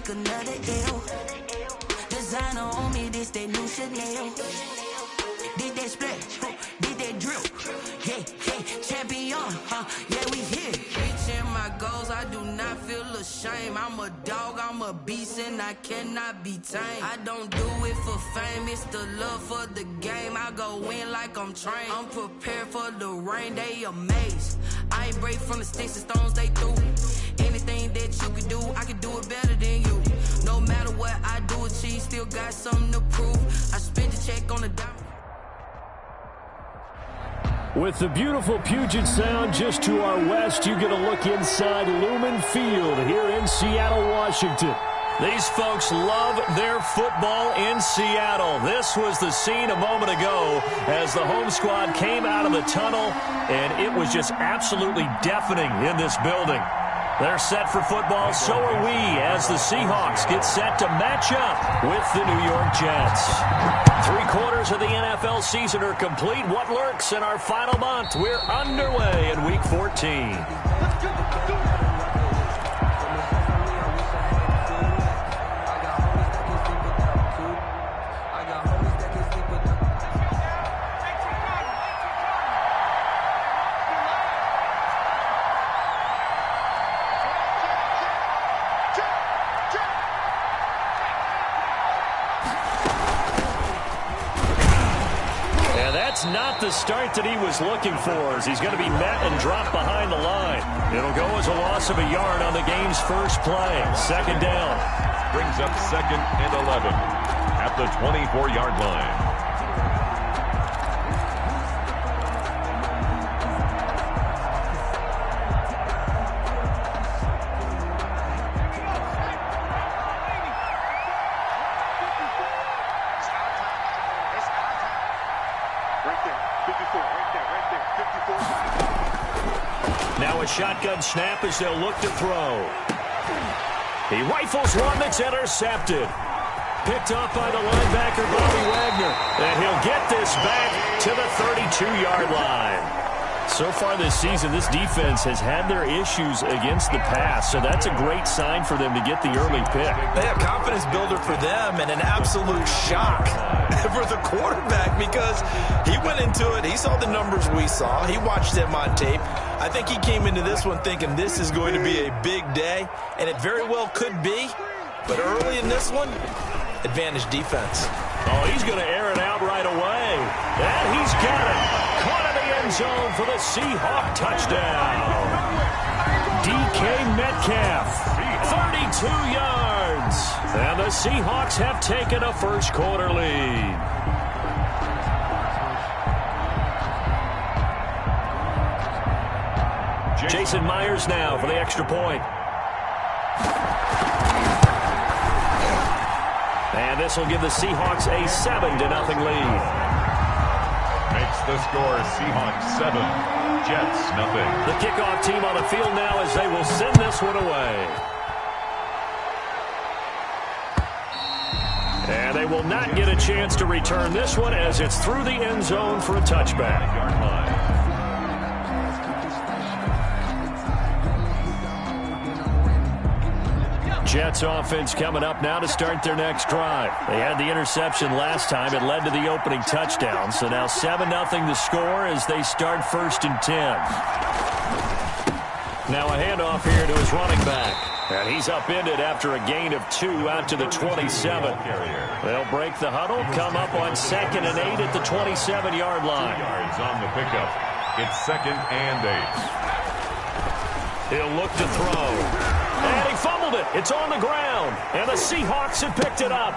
take another L. Designer on me, this that new Chanel. Did that splash, did that drip. Yeah, champion, yeah, we here. Reaching my goals, I do not feel ashamed. I'm a dog, I'm a beast, and I cannot be tamed. I don't do it for fame, it's the love for the game. I go in like I'm trained. I'm prepared for the rain, they amazed. I ain't break from the sticks and stones they threw. Anything that you can do, I can do it better than you. No matter what I do, achieve, still got something to prove. I spent the check on the diamond. With the beautiful Puget Sound just to our west, you get a look inside Lumen Field here in Seattle, Washington. These folks love their football in Seattle. This was the scene a moment ago as the home squad came out of the tunnel, and it was just absolutely deafening in this building. They're set for football, so are we, as the Seahawks get set to match up with the New York Jets. 3/4 of the NFL season are complete. What lurks in our final month? We're underway in Week 14. Not the start that he was looking for, as he's going to be met and dropped behind the line. It'll go as a loss of a yard on the game's first play. Second down. Brings up 2nd and 11 at the 24-yard line. Now a shotgun snap as they'll look to throw. He rifles one that's intercepted. Picked off by the linebacker, Bobby Wagner. And he'll get this back to the 32-yard line. So far this season, this defense has had their issues against the pass, so that's a great sign for them to get the early pick. Yeah, confidence builder for them and an absolute shock for the quarterback because he went into it. He saw the numbers we saw. He watched them on tape. I think he came into this one thinking this is going to be a big day, and it very well could be. But early in this one, advantage defense. Oh, he's going to air it out right away. And he's got it. Caught in the end zone for the Seahawk touchdown. DK Metcalf, 32 yards. And the Seahawks have taken a first-quarter lead. Jason Myers now for the extra point. And this will give the Seahawks a 7-0 lead. Makes the score Seahawks 7, Jets 0. The kickoff team on the field now as they will send this one away. And they will not get a chance to return this one as it's through the end zone for a touchback. Jets offense coming up now to start their next drive. They had the interception last time. It led to the opening touchdown. So now 7-0 the score as they start 1st and 10. Now a handoff here to his running back. And he's upended after a gain of 2 out to the 27. They'll break the huddle, come up on 2nd and 8 at the 27-yard line. 2 yards on the pickup. It's 2nd and 8. He'll look to throw. And he fumbled it. It's on the ground. And the Seahawks have picked it up.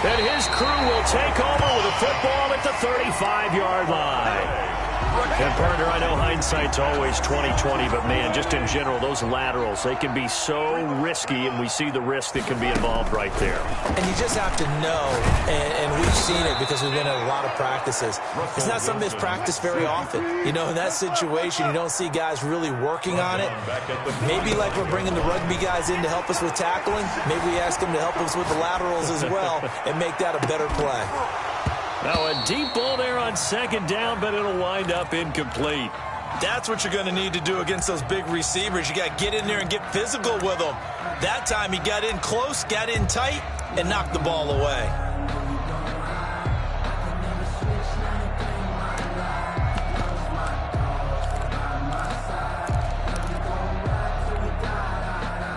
And his crew will take over with a football at the 35-yard line. And partner, I know hindsight's always 20/20, but man, just in general, those laterals, they can be so risky, and we see the risk that can be involved right there. And you just have to know, and we've seen it because we've been at a lot of practices. It's not something that's practiced very often. You know, in that situation, you don't see guys really working on it. Maybe like we're bringing the rugby guys in to help us with tackling, maybe we ask them to help us with the laterals as well and make that a better play. Now a deep ball there on 2nd down, but it'll wind up incomplete. That's what you're going to need to do against those big receivers. You got to get in there and get physical with them. That time he got in close, got in tight, and knocked the ball away.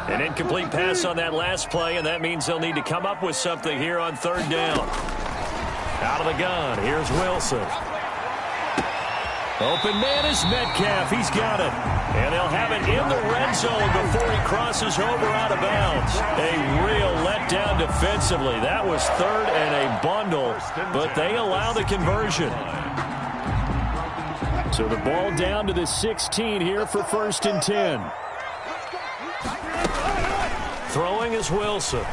An incomplete pass on that last play, and that means they'll need to come up with something here on third down. Out of the gun, here's Wilson. Open man is Metcalf. He's got it. And they'll have it in the red zone before he crosses over out of bounds. A real letdown defensively. That was third and a bundle, but they allow the conversion. So the ball down to the 16 here for 1st and 10. Throwing is Wilson.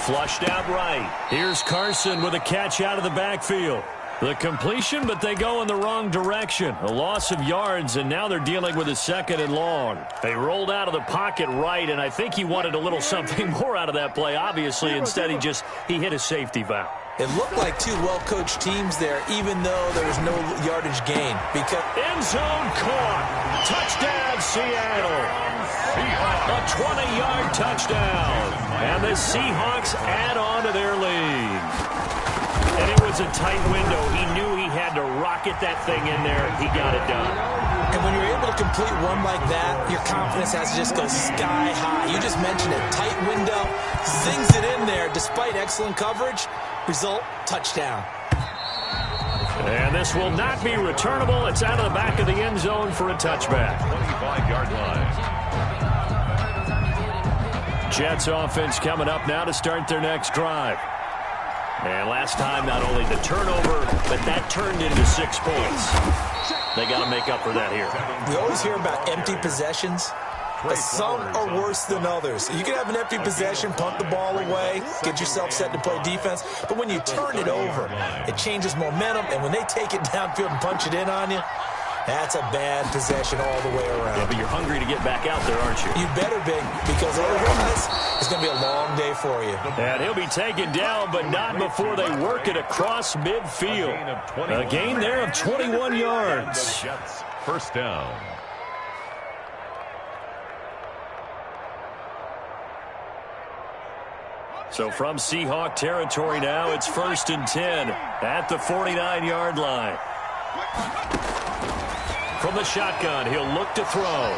Flushed out right. Here's Carson with a catch out of the backfield. The completion, but they go in the wrong direction. A loss of yards, and now they're dealing with a 2nd and long. They rolled out of the pocket right, and I think he wanted a little something more out of that play, obviously. Instead, he hit a safety valve. It looked like two well-coached teams there, even though there was no yardage gain. Because end zone caught. Touchdown, Seattle. A 20-yard touchdown. And the Seahawks add on to their lead. And it was a tight window. He knew he had to rocket that thing in there. He got it done. And when you're able to complete one like that, your confidence has to just go sky high. You just mentioned it. Tight window, zings it in there despite excellent coverage. Result, touchdown. And this will not be returnable. It's out of the back of the end zone for a touchback. 25-yard line. Jets offense coming up now to start their next drive. And last time, not only the turnover, but that turned into 6 points. They got to make up for that here. We always hear about empty possessions, but some are worse than others. You can have an empty possession, punt the ball away, get yourself set to play defense, but when you turn it over, it changes momentum, and when they take it downfield and punch it in on you, that's a bad possession all the way around. Yeah, but you're hungry to get back out there, aren't you? You better be, because otherwise it's going to be a long day for you. And he'll be taken down, but not before they work it across midfield. A gain there of 21 yards. First down. So from Seahawk territory now, it's 1st and 10 at the 49-yard line. From the shotgun, he'll look to throw.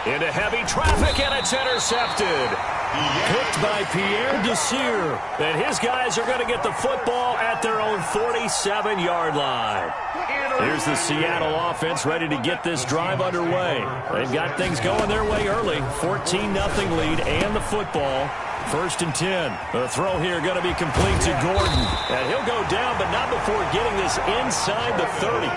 Into heavy traffic, and it's intercepted. Picked by Pierre Desir. And his guys are going to get the football at their own 47-yard line. Here's the Seattle offense ready to get this drive underway. They've got things going their way early. 14-0 lead and the football. 1st and 10. The throw here going to be complete to Gordon. And he'll go down, but not before getting this inside the 30.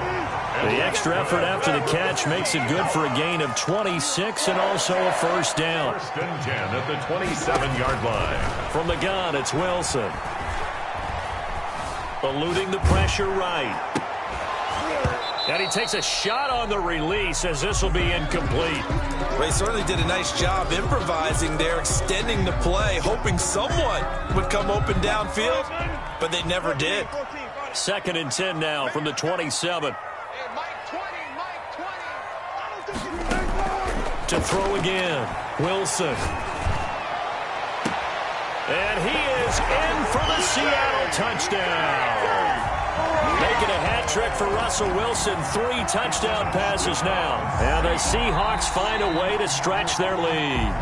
The extra effort after the catch makes it good for a gain of 26 and also a first down. 1st and 10 at the 27-yard line. From the gun, it's Wilson. Eluding the pressure right. And he takes a shot on the release as this will be incomplete. Well, he certainly did a nice job improvising there, extending the play, hoping someone would come open downfield, but they never did. 2nd and 10 now from the 27. To throw again, Wilson. And he is in for the Seattle touchdown. Making a hat trick for Russell Wilson. 3 touchdown passes now. And the Seahawks find a way to stretch their lead.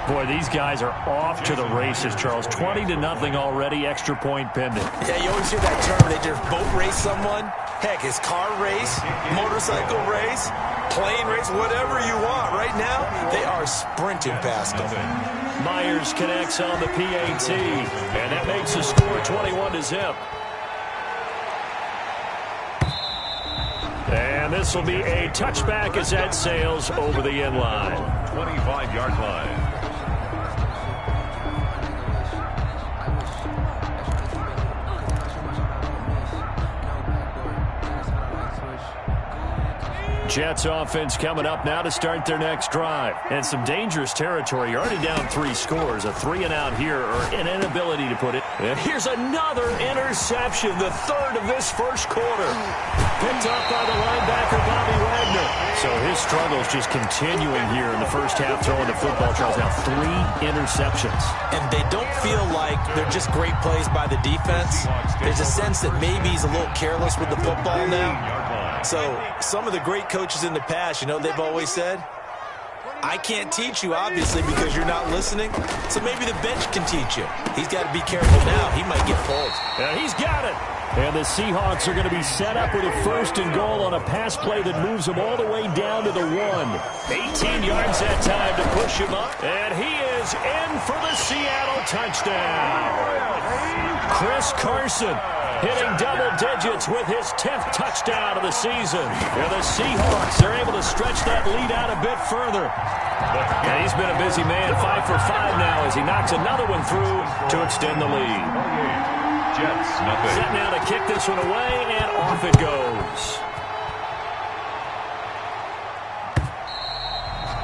Boy, these guys are off to the races, Charles. 20-0 already, extra point pending. Yeah, you always hear that term. They just boat race someone. Heck, it's car race, motorcycle race, plane race, whatever you want. Right now, they are sprinting past them. Myers connects on the PAT, and that makes the score 21-0. And this will be a touchback as that sails over the end line. 25-yard line. Jets offense coming up now to start their next drive. And some dangerous territory. You're already down 3 scores. A 3-and-out here or an inability to put it. And here's another interception, the 3rd of this first quarter. Picked up by the linebacker, Bobby Wagner. So his struggles just continuing here in the first half throwing the football. Charles, now 3 interceptions. And they don't feel like they're just great plays by the defense. There's a sense that maybe he's a little careless with the football now. So some of the great coaches in the past, you know, they've always said, I can't teach you, obviously, because you're not listening. So maybe the bench can teach you. He's got to be careful now. He might get pulled. Yeah, he's got it. And the Seahawks are going to be set up with a 1st and goal on a pass play that moves them all the way down to the 1. 18 yards that time to push him up. And he is in for the Seattle touchdown. Chris Carson hitting double digits with his 10th touchdown of the season. And the Seahawks are able to stretch that lead out a bit further. And he's been a busy man, 5 for 5 now as he knocks another one through to extend the lead. Jets, nothing. Set now to kick this one away, and off it goes.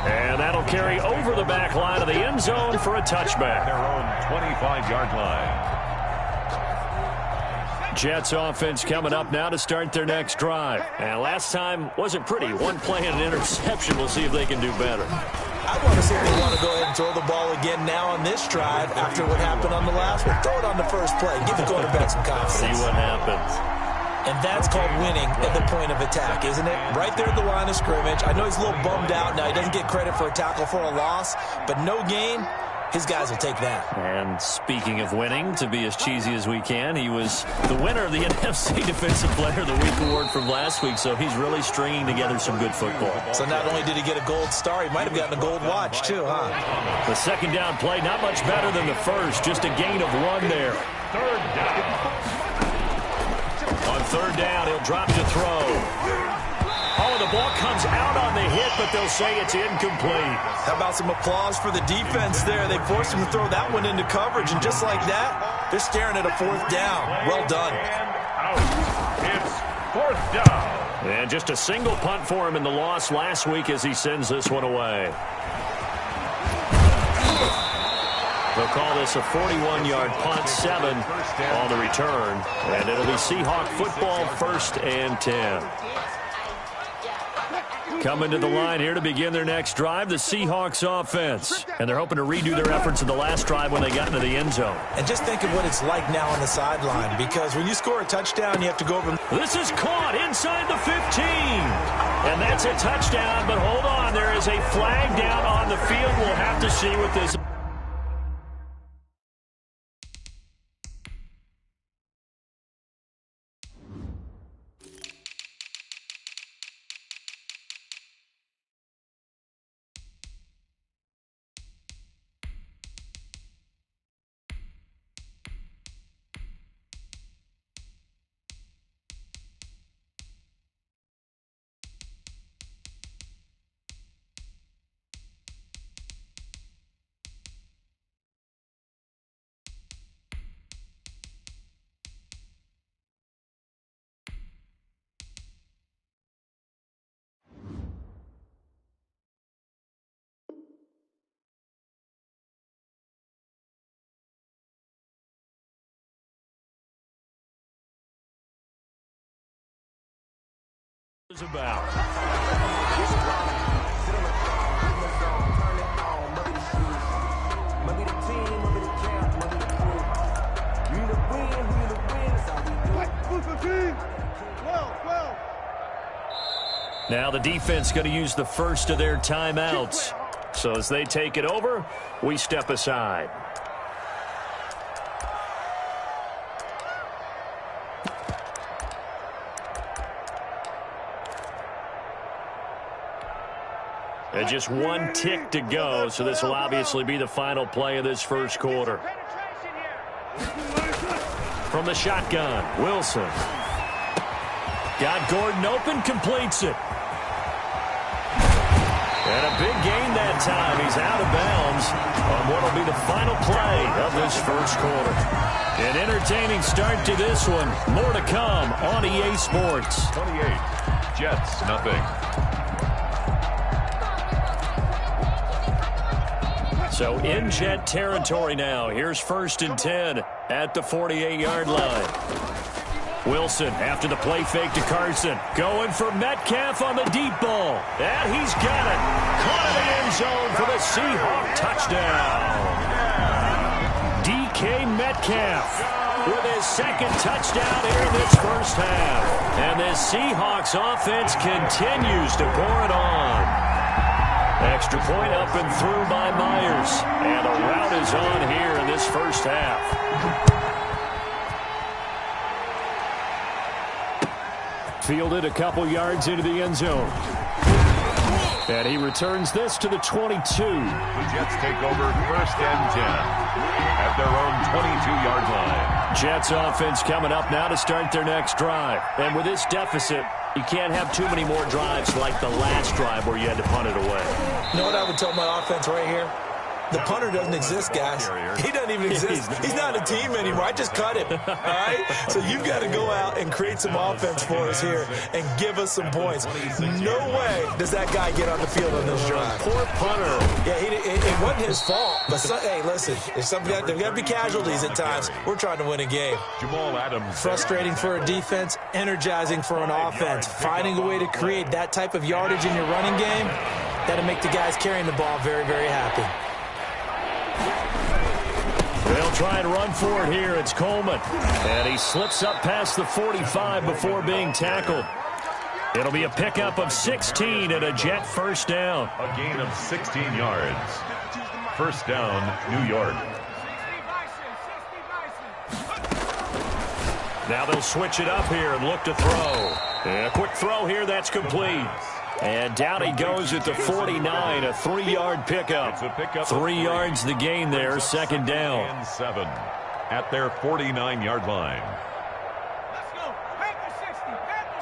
And that'll carry over the back line of the end zone for a touchback. Their own 25-yard line. Jets offense coming up now to start their next drive. And last time wasn't pretty. 1 play and an interception. We'll see if they can do better. I want to see if they want to go ahead and throw the ball again now on this drive after what happened on the last one. Throw it on the first play. Give the quarterback some confidence. See what happens. And that's called winning at the point of attack, isn't it? Right there at the line of scrimmage. I know he's a little bummed out now. He doesn't get credit for a tackle for a loss, but no gain. His guys will take that. And speaking of winning, to be as cheesy as we can, he was the winner of the NFC Defensive Player of the Week award from last week, so he's really stringing together some good football. So not only did he get a gold star, he might have gotten a gold watch too, huh? The second down play, not much better than the first, just a gain of 1 there. 3rd down. On 3rd down, he'll drop to throw. Oh, the ball comes out on the hit, but they'll say it's incomplete. How about some applause for the defense there? They forced him to throw that one into coverage, and just like that, they're staring at a 4th down. Well done. And out. It's 4th down. And just a single punt for him in the loss last week as he sends this one away. They'll call this a 41-yard punt, 7 on the return. And it'll be Seahawk football, 1st and 10. Coming to the line here to begin their next drive, the Seahawks offense. And they're hoping to redo their efforts in the last drive when they got into the end zone. And just think of what it's like now on the sideline, because when you score a touchdown, you have to go over. This is caught inside the 15. And that's a touchdown, but hold on. There is a flag down on the field. We'll have to see what this is about. Now the defense going to use the first of their timeouts. So as they take it over, we step aside. And just 1 tick to go, so this will obviously be the final play of this first quarter. From the shotgun, Wilson. Got Gordon open, completes it. And a big gain that time. He's out of bounds on what will be the final play of this first quarter. An entertaining start to this one. More to come on EA Sports. 28, Jets, nothing. So in Jet territory now. Here's 1st and 10 at the 48-yard line. Wilson after the play fake to Carson. Going for Metcalf on the deep ball. And he's got it. Caught in the end zone for the Seahawk touchdown. DK Metcalf with his 2nd touchdown here in this first half. And this Seahawks offense continues to pour it on. Extra point up and through by Myers. And a rout is on here in this first half. Fielded a couple yards into the end zone. And he returns this to the 22. The Jets take over 1st and 10 at their own 22-yard line. Jets offense coming up now to start their next drive. And with this deficit, you can't have too many more drives like the last drive where you had to punt it away. You know what I would tell my offense right here? The punter doesn't exist, guys. He doesn't even exist. He's not a team anymore. I just cut him, all right? So you've got to go out and create some offense for us here and give us some points. No way does that guy get on the field on this drive. Poor punter. Yeah, it wasn't his fault. But, hey, listen, there's got to be casualties at times. We're trying to win a game. Jamal Adams. Frustrating for a defense, energizing for an offense. Finding a way to create that type of yardage in your running game, that'll make the guys carrying the ball very, very happy. They'll try and run for it here. It's Coleman. And he slips up past the 45 before being tackled. It'll be a pickup of 16 and a Jet first down. A gain of 16 yards. First down, New York. Now they'll switch it up here and look to throw. And a quick throw here, that's complete. And down he goes at the 49, a 3-yard pickup. 3 yards the gain there, 2nd down. And 7 at their 49-yard line. Let's go. Back to 60. Back to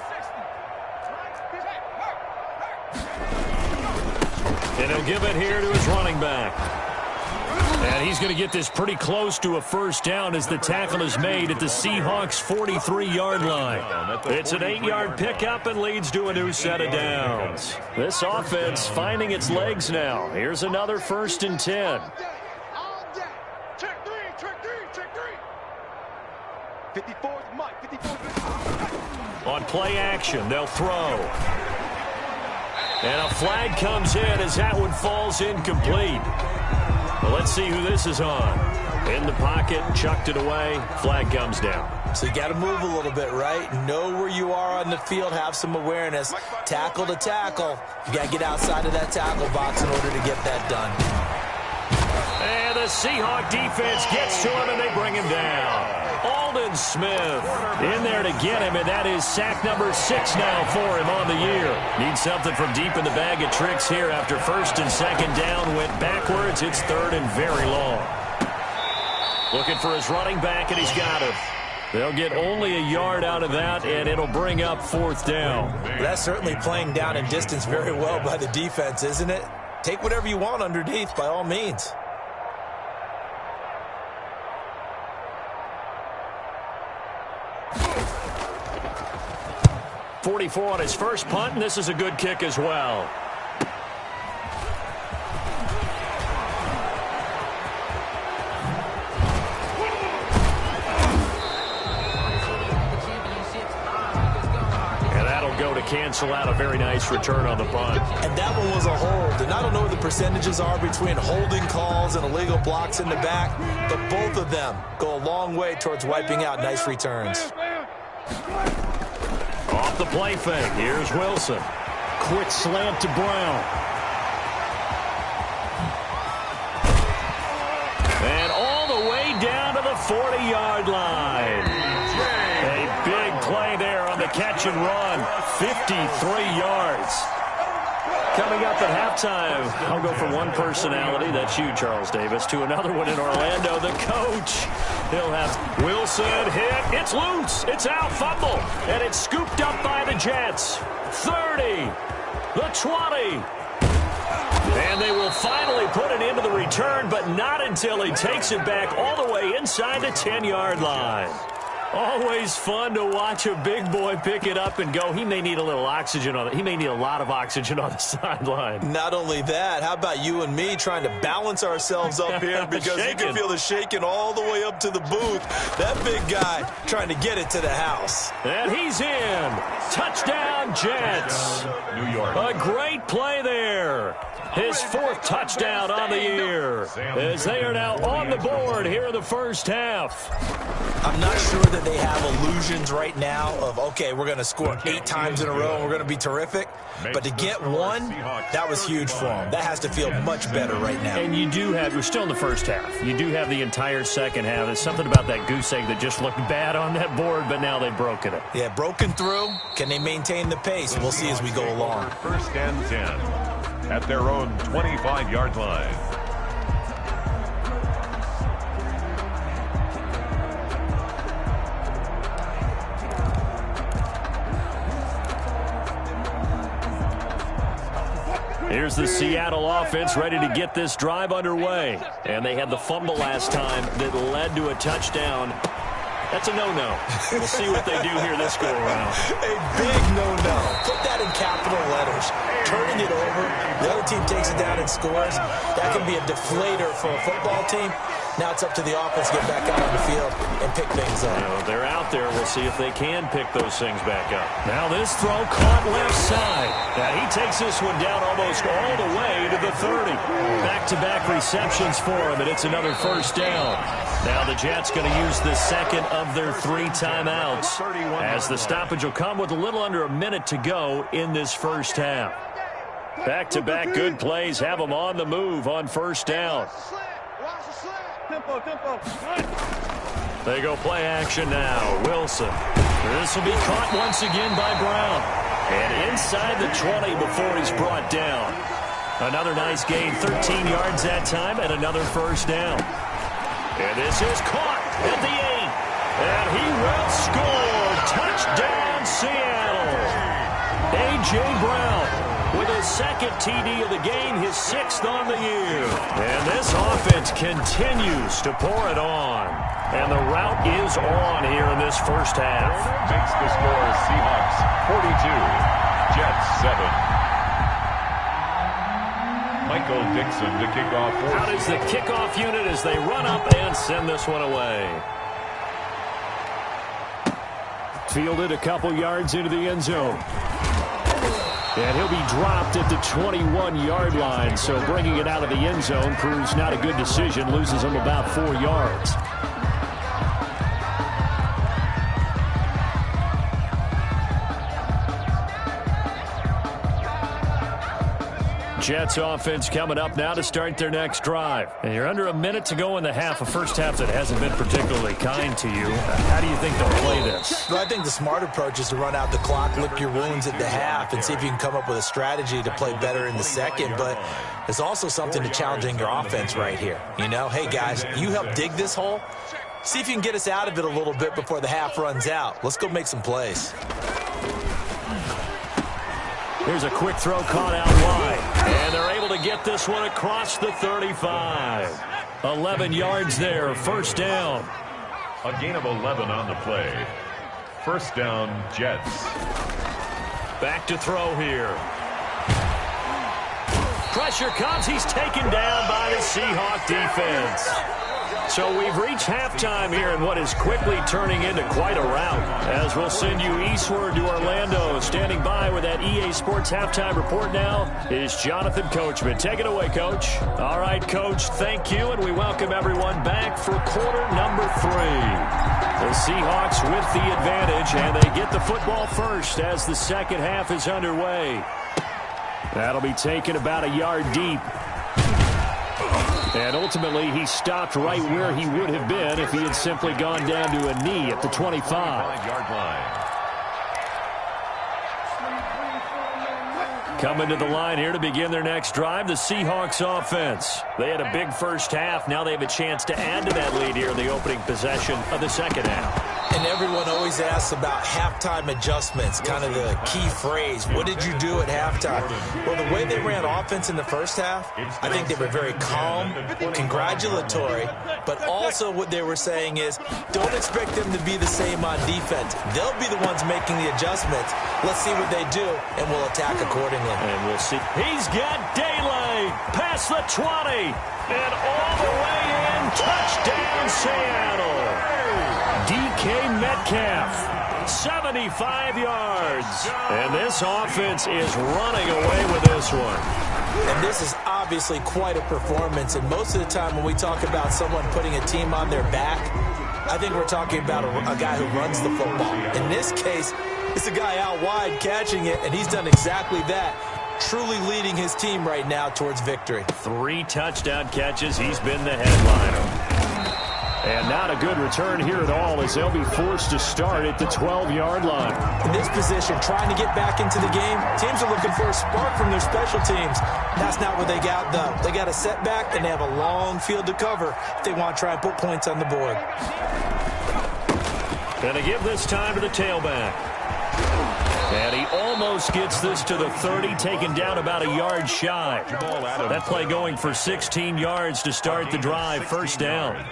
60. And he'll give it here to his running back. And he's going to get this pretty close to a first down as the tackle is made at the Seahawks' 43-yard line. It's an 8-yard pickup and leads to a new set of downs. This offense finding its legs now. Here's another 1st and 10. Check three. 54 Mike. 54. On play action, they'll throw. And a flag comes in as that one falls incomplete. Well, let's see who this is on. In the pocket, chucked it away, flag comes down. So you got to move a little bit, right? Know where you are on the field, have some awareness. Tackle to tackle. You got to get outside of that tackle box in order to get that done. And the Seahawk defense gets to him, and they bring him down. Aldon Smith in there to get him, and that is sack number 6 now for him on the year. Needs something from deep in the bag of tricks here after 1st and 2nd down. Went backwards. It's 3rd and very long. Looking for his running back, and he's got him. They'll get only a yard out of that, and it'll bring up 4th down. That's certainly playing down in distance very well by the defense, isn't it? Take whatever you want underneath, by all means. .44 on his first punt, and this is a good kick as well. And that'll go to cancel out a very nice return on the punt. And that one was a hold. And I don't know what the percentages are between holding calls and illegal blocks in the back, but both of them go a long way towards wiping out nice returns. Off the play fake, here's Wilson. Quick slant to Brown. And all the way down to the 40-yard line. A big play there on the catch and run. 53 yards. Coming up at halftime, I'll go from one personality, that's you, Charles Davis, to another one in Orlando, the coach. He'll have Wilson hit. It's loose. It's out. Fumble. And it's scooped up by the Jets. 30. The 20. And they will finally put it into the return, but not until he takes it back all the way inside the 10-yard line. Always fun to watch a big boy pick it up and go. He may need a little oxygen on it. He may need a lot of oxygen on the sideline. Not only that, how about you and me trying to balance ourselves up here because you can feel the shaking all the way up to the booth. That big guy trying to get it to the house. And he's in. Touchdown, Jets. New York. A great play there. His fourth touchdown on the year as they are now on the board here in the first half. I'm not sure that they have illusions right now of, okay, we're going to score 8 times in a row and we're going to be terrific. But to get one, that was huge for them. That has to feel much better right now. And you do have, we're still in the first half. You do have the entire second half. There's something about that goose egg that just looked bad on that board, but now they've broken it. Yeah, broken through. Can they maintain the pace? We'll see as we go along. First and 10 at their own 25-yard line. Here's the Seattle offense ready to get this drive underway. And they had the fumble last time that led to a touchdown. That's a no-no. We'll see what they do here this go-around. A big no-no. Put that in capital letters. Turning it over, the other team takes it down and scores. That can be a deflator for a football team. Now it's up to the offense to get back out on the field and pick things up. You know, they're out there. We'll see if they can pick those things back up. Now this throw caught left side. Now he takes this one down almost all the way to the 30. Back-to-back receptions for him, and it's another first down. Now the Jets going to use the second of their 3 timeouts as the stoppage will come with a little under a minute to go in this first half. Back-to-back good plays have them on the move on first down. They go play action now. Wilson. This will be caught once again by Brown. And inside the 20 before he's brought down. Another nice gain, 13 yards that time, and another first down. And this is caught at the 8. And he will score. Touchdown, Seattle. A.J. Brown with his second TD of the game, his 6th on the year. And this offense continues to pour it on. And the route is on here in this first half. Makes the score Seahawks 42, Jets 7. Michael Dixon to kick off. Out is the kickoff unit as they run up and send this one away. Fielded a couple yards into the end zone. And he'll be dropped at the 21-yard line, so bringing it out of the end zone proves not a good decision, loses him about 4 yards. Jets offense coming up now to start their next drive. And you're under a minute to go in the half, a first half that hasn't been particularly kind to you. How do you think they'll play this? Well, I think the smart approach is to run out the clock, lick your wounds at the half, and see if you can come up with a strategy to play better in the second. But there's also something to challenging your offense right here. You know, hey, guys, you help dig this hole. See if you can get us out of it a little bit before the half runs out. Let's go make some plays. Here's a quick throw caught out wide. And they're able to get this one across the 35. 11 yards there, first down. A gain of 11 on the play. First down, Jets. Back to throw here. Pressure comes. He's taken down by the Seahawk defense. So we've reached halftime here in what is quickly turning into quite a rout. As we'll send you eastward to Orlando. Standing by with that EA Sports halftime report now is Jonathan Coachman. Take it away, Coach. All right, Coach, thank you, and we welcome everyone back for quarter number 3. The Seahawks with the advantage, and they get the football first as the second half is underway. That'll be taken about a yard deep. And ultimately, he stopped right where he would have been if he had simply gone down to a knee at the 25-yard line. Coming to the line here to begin their next drive, the Seahawks offense. They had a big first half. Now they have a chance to add to that lead here in the opening possession of the second half. And everyone always asks about halftime adjustments, kind of the key phrase. What did you do at halftime? Well, the way they ran offense in the first half, I think they were very calm, congratulatory, but also what they were saying is don't expect them to be the same on defense. They'll be the ones making the adjustments. Let's see what they do, and we'll attack accordingly. And we'll see. He's got daylight past the 20 and all the way in. Touchdown, Seattle. DK Metcalf, 75 yards. And this offense is running away with this one. And this is obviously quite a performance. And most of the time when we talk about someone putting a team on their back, I think we're talking about a guy who runs the football. In this case, it's a guy out wide catching it, and he's done exactly that, truly leading his team right now towards victory. 3 touchdown catches. He's been the headliner. And not a good return here at all as they'll be forced to start at the 12-yard line. In this position, trying to get back into the game, teams are looking for a spark from their special teams. That's not what they got, though. They got a setback, and they have a long field to cover if they want to try and put points on the board. Going to give this time to the tailback. And he almost gets this to the 30, taken down about a yard shy. That play going for 16 yards to start the drive, first down.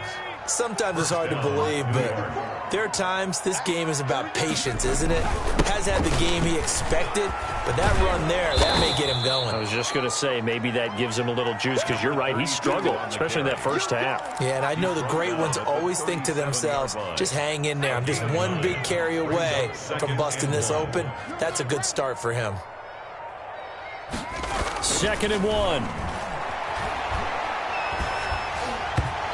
Sometimes it's hard to believe, but there are times this game is about patience, isn't it? Has had the game he expected, but that run there, that may get him going. I was just going to say, maybe that gives him a little juice, because you're right, he struggled, especially in that first half. Yeah, and I know the great ones always think to themselves, just hang in there. I'm just one big carry away from busting this open. That's a good start for him. 2nd and 1.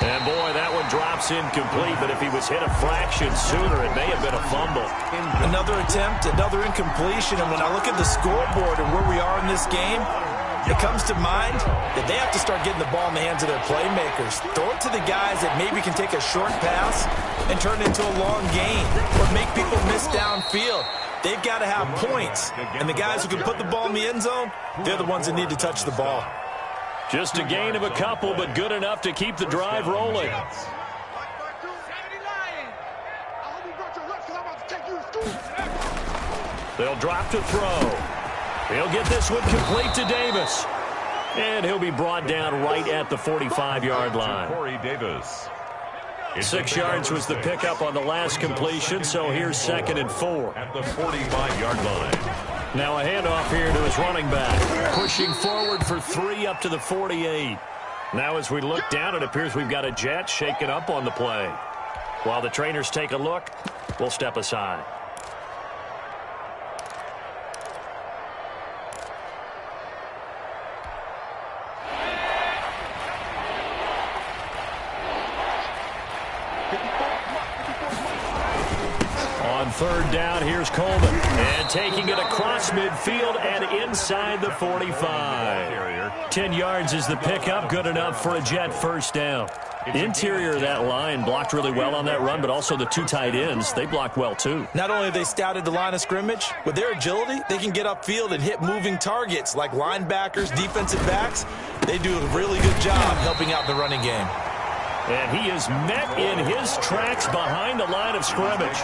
And, boy, that one drops incomplete, but if he was hit a fraction sooner, it may have been a fumble. Another attempt, another incompletion, and when I look at the scoreboard and where we are in this game, it comes to mind that they have to start getting the ball in the hands of their playmakers. Throw it to the guys that maybe can take a short pass and turn it into a long gain or make people miss downfield. They've got to have points, and the guys who can put the ball in the end zone, they're the ones that need to touch the ball. Just a gain of a couple, but good enough to keep the drive rolling. They'll drop to throw. He'll get this one complete to Davis. And he'll be brought down right at the 45-yard line. Corey Davis. 6 yards was the pickup on the last completion, so here's 2nd and 4. At the 45-yard line. Now a handoff here to his running back. Pushing forward for 3 up to the 48. Now as we look down, it appears we've got a jet shaken up on the play. While the trainers take a look, we'll step aside. On 3rd down, here's Coleman. And taking it across midfield and inside the 45. 10 yards is the pickup, good enough for a Jet first down. Interior of that line blocked really well on that run, but also the 2 tight ends, they blocked well too. Not only have they scouted the line of scrimmage, with their agility, they can get upfield and hit moving targets like linebackers, defensive backs. They do a really good job helping out the running game. And he is met in his tracks behind the line of scrimmage.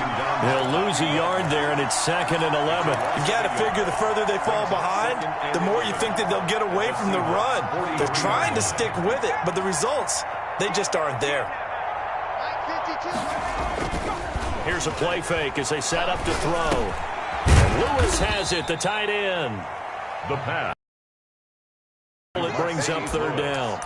He'll lose a yard there, and it's 2nd and 11. You got to figure the further they fall behind, the more you think that they'll get away from the run. They're trying to stick with it, but the results, they just aren't there. Here's a play fake as they set up to throw. Lewis has it, the tight end. The pass. It brings up 3rd down.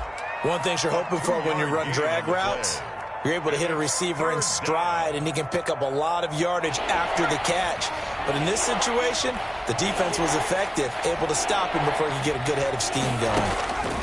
One thing you're hoping for when you run drag routes, you're able to hit a receiver in stride, and he can pick up a lot of yardage after the catch. But in this situation, the defense was effective, able to stop him before he could get a good head of steam going.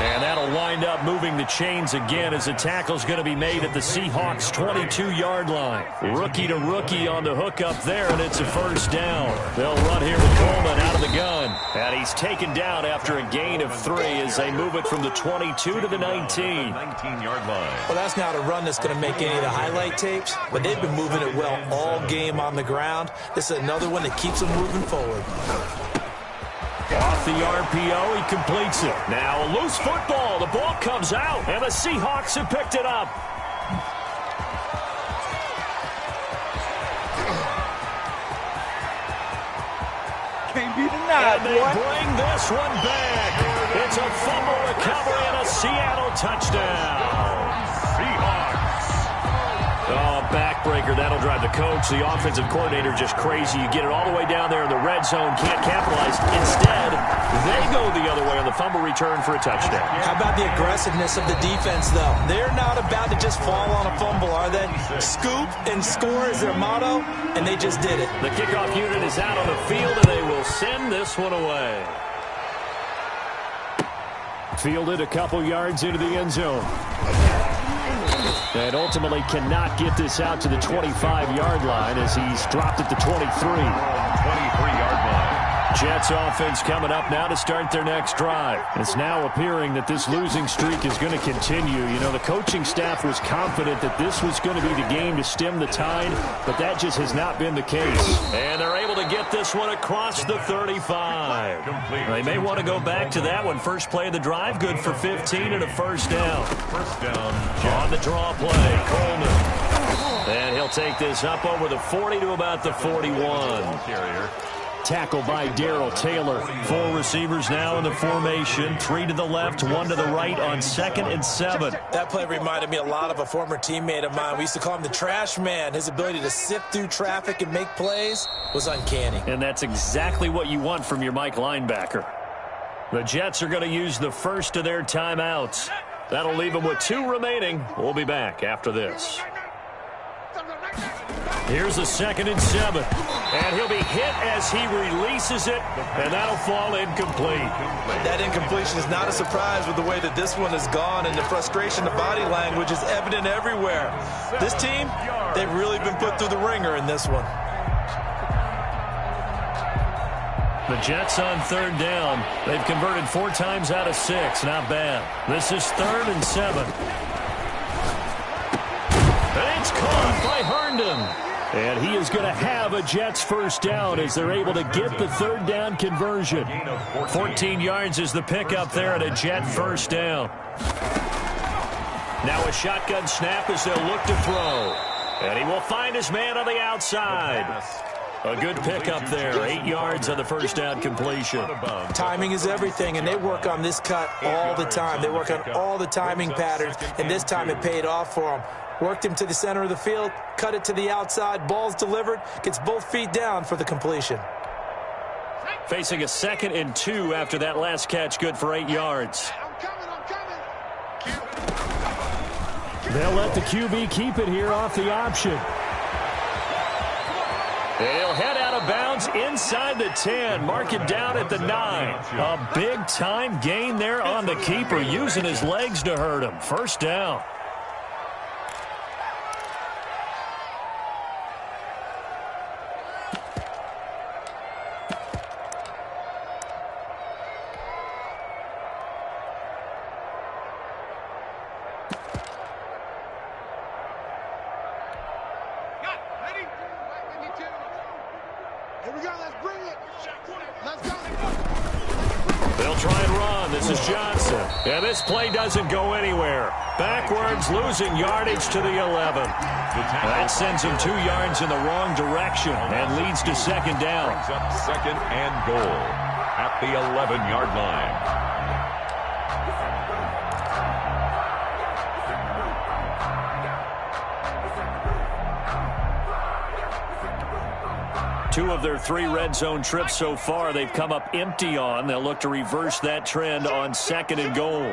And that'll wind up moving the chains again as the tackle's going to be made at the Seahawks' 22-yard line. Rookie to rookie on the hook up there, and it's a first down. They'll run here with Coleman out of the gun. And he's taken down after a gain of 3 as they move it from the 22 to the 19. 19-yard line. Well, that's not a run that's going to make any of the highlight tapes, but they've been moving it well all game on the ground. This is another one that keeps them moving forward. Off the RPO, he completes it. Now a loose football. The ball comes out, and the Seahawks have picked it up. Can't be denied, and they bring this one back. It's a fumble recovery and a Seattle touchdown. Seahawks. Oh, backbreaker. That'll drive the coach, the offensive coordinator, just crazy. You get it all the way down there in the red zone, can't capitalize. Instead, they go the other way on the fumble return for a touchdown. How about the aggressiveness of the defense, though? They're not about to just fall on a fumble, are they? Scoop and score is their motto, and they just did it. The kickoff unit is out on the field, and they will send this one away. Fielded a couple yards into the end zone. And ultimately cannot get this out to the 25-yard line as he's dropped at the 23. 23-yard line. Jets offense coming up now to start their next drive. It's now appearing that this losing streak is going to continue. You know, the coaching staff was confident that this was going to be the game to stem the tide, but that just has not been the case. And they're able to get this one across the 35. They may want to go back to that one. First play of the drive, good for 15 and a first down. First down. On the draw play, Coleman. And he'll take this up over the 40 to about the 41. Carrier. Tackle by Darrell Taylor. 4 receivers now in the formation. 3 to the left, 1 to the right on 2nd and 7. That play reminded me a lot of a former teammate of mine. We used to call him the trash man. His ability to sift through traffic and make plays was uncanny. And that's exactly what you want from your Mike linebacker. The Jets are going to use the first of their timeouts. That'll leave them with 2 remaining. We'll be back after this. Here's a 2nd and 7. And he'll be hit as he releases it, and that'll fall incomplete. That incompletion is not a surprise with the way that this one has gone, and the frustration, the body language is evident everywhere. This team, they've really been put through the ringer in this one. The Jets on 3rd down. They've converted 4 times out of 6. Not bad. This is 3rd and 7. And it's caught by Herndon. And he is going to have a Jets first down as they're able to get the 3rd down conversion. 14 yards is the pickup there at a Jet first down. Now a shotgun snap as they'll look to throw. And he will find his man on the outside. A good pickup there. 8 yards on the first down completion. Timing is everything, and they work on this cut all the time. They work on all the timing patterns, and this time it paid off for them. Worked him to the center of the field, cut it to the outside, ball's delivered, gets both feet down for the completion. Facing a 2nd and 2 after that last catch, good for 8 yards. They'll let the QB keep it here off the option. He'll head out of bounds inside the 10, mark it down at the 9. A big-time gain there on the keeper, using his legs to hurt him. First down. Here we go, let's bring it. Let's go. They'll try and run. This is Johnson. And this play doesn't go anywhere. Backwards, losing yardage to the 11. That sends him 2 yards in the wrong direction and leads to 2nd down. Brings up 2nd and goal at the 11-yard line. Two of their 3 red zone trips so far, they've come up empty on. They'll look to reverse that trend on 2nd and goal.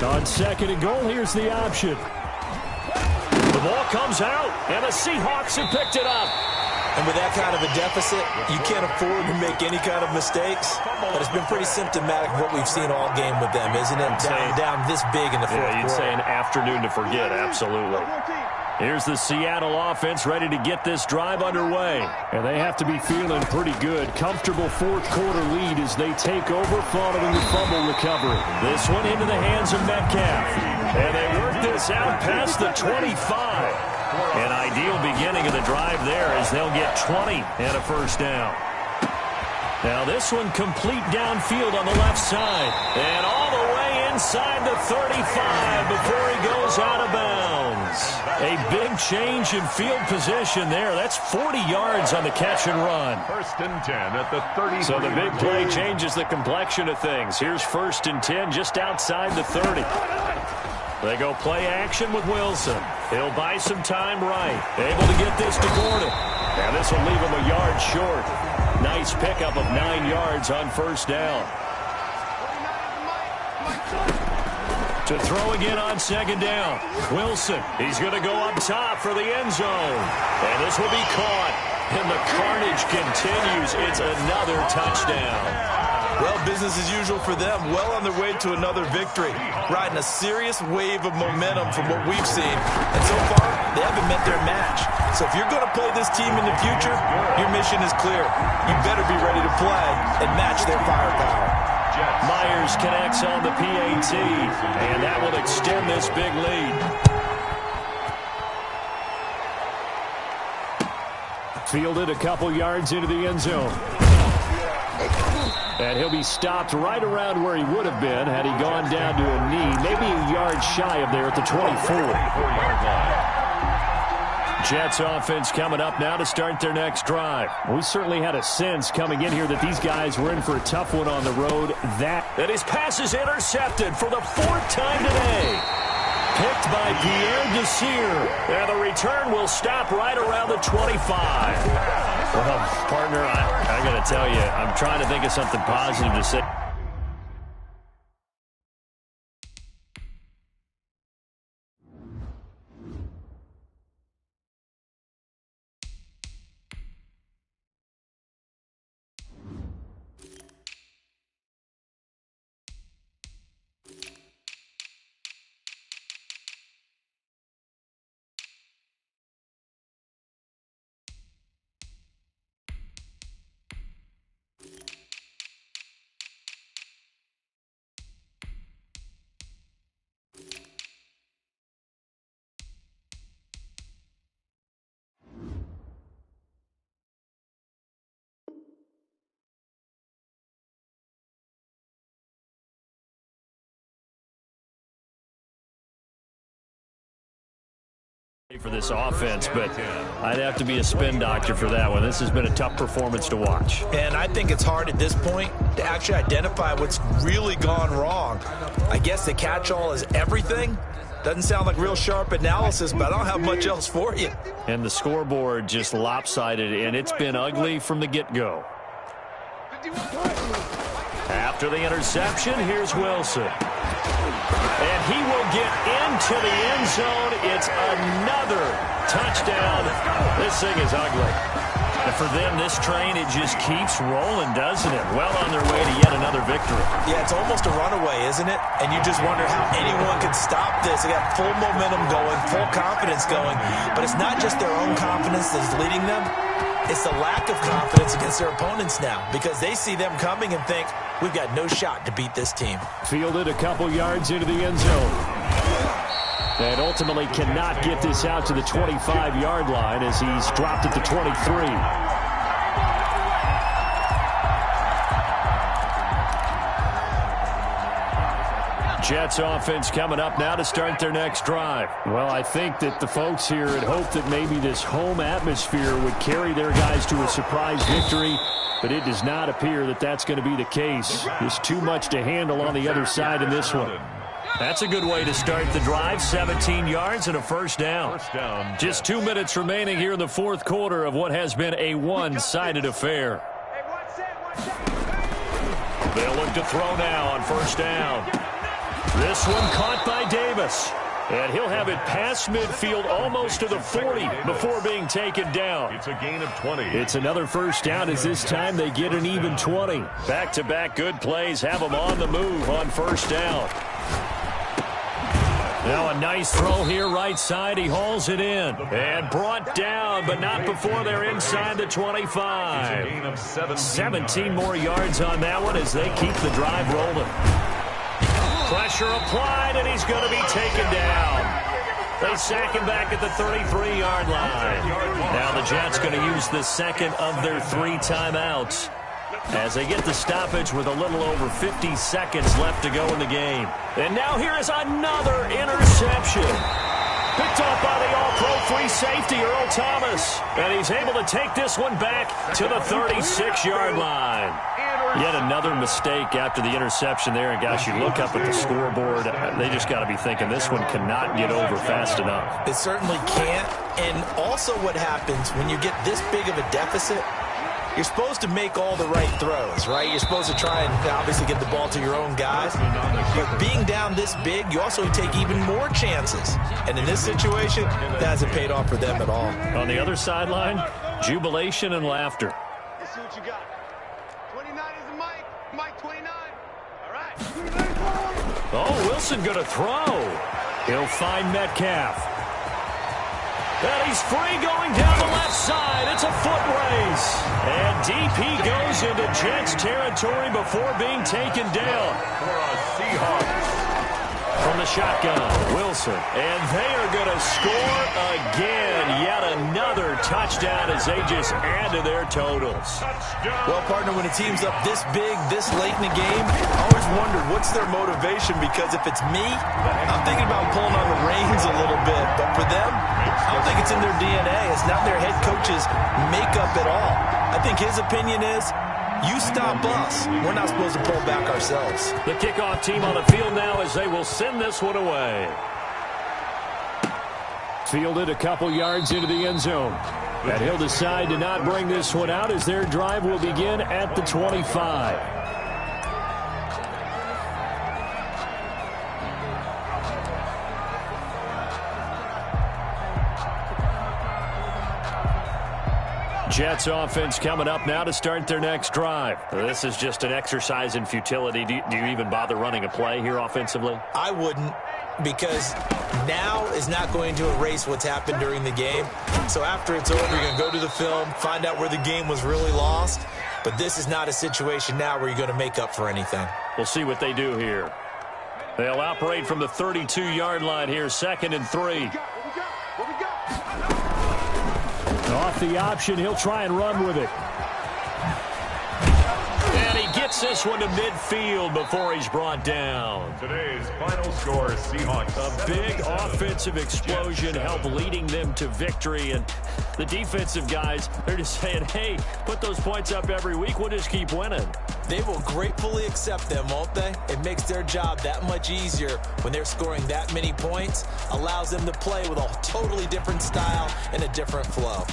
On 2nd and goal, here's the option. The ball comes out, and the Seahawks have picked it up. And with that kind of a deficit, you can't afford to make any kind of mistakes. But it's been pretty symptomatic of what we've seen all game with them, isn't it? Down this big in the fourth quarter. You'd say an afternoon to forget, absolutely. Here's the Seattle offense ready to get this drive underway. And they have to be feeling pretty good. Comfortable fourth quarter lead as they take over following the fumble recovery. This one into the hands of Metcalf. And they work this out past the 25. An ideal beginning of the drive there as they'll get 20 and a first down. Now this one complete downfield on the left side. And all the way inside the 35 before he goes out of bounds. A big change in field position there. That's 40 yards on the catch and run. 1st and 10 at the 30. So the big play changes the complexion of things. Here's 1st and 10 just outside the 30. They go play action with Wilson. He'll buy some time right. Able to get this to Gordon. And this will leave him a yard short. Nice pickup of 9 yards on 1st down. To throw again on 2nd down. Wilson, he's going to go up top for the end zone. And this will be caught. And the carnage continues. It's another touchdown. Well, business as usual for them. Well on their way to another victory. Riding a serious wave of momentum from what we've seen. And so far, they haven't met their match. So if you're going to play this team in the future, your mission is clear. You better be ready to play and match their firepower. Myers connects on the PAT, and that will extend this big lead. Fielded a couple yards into the end zone. And he'll be stopped right around where he would have been had he gone down to a knee, maybe a yard shy of there at the 24-yard line. Jets offense coming up now to start their next drive. We certainly had a sense coming in here that these guys were in for a tough one on the road. That his pass is intercepted for the 4th time today. Picked by Pierre Desir. And the return will stop right around the 25. Well, partner, I got to tell you, I'm trying to think of something positive to say. For this offense, but I'd have to be a spin doctor for that one. This has been a tough performance to watch. And I think it's hard at this point to actually identify what's really gone wrong. I guess the catch-all is everything. Doesn't sound like real sharp analysis, but I don't have much else for you. And the scoreboard just lopsided, and it's been ugly from the get-go. After the interception, here's Wilson. And he will get into the end zone. It's another touchdown. This thing is ugly. And for them, this train, it just keeps rolling, doesn't it? Well on their way to yet another victory. Yeah, it's almost a runaway, isn't it? And you just wonder how anyone could stop this. They got full momentum going, full confidence going. But it's not just their own confidence that's leading them. It's the lack of confidence against their opponents now because they see them coming and think, we've got no shot to beat this team. Fielded a couple yards into the end zone. And ultimately cannot get this out to the 25-yard line as he's dropped at the 23. Jets offense coming up now to start their next drive. Well, I think that the folks here had hoped that maybe this home atmosphere would carry their guys to a surprise victory, but it does not appear that that's going to be the case. There's too much to handle on the other side in this one. That's a good way to start the drive. 17 yards and a first down. Just 2 minutes remaining here in the 4th quarter of what has been a one-sided affair. They'll look to throw now on 1st down. This one caught by Davis. And he'll have it past midfield almost to the 40 before being taken down. It's a gain of 20. It's another first down as this time they get an even 20. Back-to-back good plays have them on the move on 1st down. Now a nice throw here right side. He hauls it in. And brought down, but not before they're inside the 25. 17 more yards on that one as they keep the drive rolling. Pressure applied, and he's going to be taken down. They sack him back at the 33-yard line. Now the Jets going to use the second of their 3 timeouts. as they get the stoppage with a little over 50 seconds left to go in the game. And now here is another interception. Picked off by the all-pro free safety, Earl Thomas. And he's able to take this one back to the 36-yard line. Yet another mistake after the interception there. And, gosh, you look up at the scoreboard, they just got to be thinking this one cannot get over fast enough. It certainly can't. And also what happens when you get this big of a deficit, you're supposed to make all the right throws, right? You're supposed to try and obviously get the ball to your own guys. But being down this big, you also take even more chances. And in this situation, that hasn't paid off for them at all. On the other sideline, jubilation and laughter. Let's see what you got. 29 is the Mike. Mike 29. All right. Oh, Wilson going to throw. He'll find Metcalf. And he's free going down the left side. It's a foot race. And DP goes into Jets territory before being taken down. For a Seahawks. From the shotgun, Wilson. And they are going to score again. Yet another touchdown as they just add to their totals. Well, partner, when a team's up this big, this late in the game, I always wonder what's their motivation, because if it's me, I'm thinking about pulling on the reins a little bit. But for them, I don't think it's in their DNA. It's not their head coach's makeup at all. I think his opinion is, you stop us. We're not supposed to pull back ourselves. The kickoff team on the field now as they will send this one away. Fielded a couple yards into the end zone. And he'll decide to not bring this one out as their drive will begin at the 25. Jets offense coming up now to start their next drive. This is just an exercise in futility. Do you even bother running a play here offensively? I wouldn't, because now is not going to erase what's happened during the game. So after it's over, you're going to go to the film, find out where the game was really lost. But this is not a situation now where you're going to make up for anything. We'll see what they do here. They'll operate from the 32-yard line here, 2nd and 3. Off the option, he'll try and run with it. And he gets this one to midfield before he's brought down. Today's final score, Seahawks. A big offensive explosion helped leading them to victory. And the defensive guys, they're just saying, hey, put those points up every week. We'll just keep winning. They will gratefully accept them, won't they? It makes their job that much easier when they're scoring that many points. Allows them to play with a totally different style and a different flow.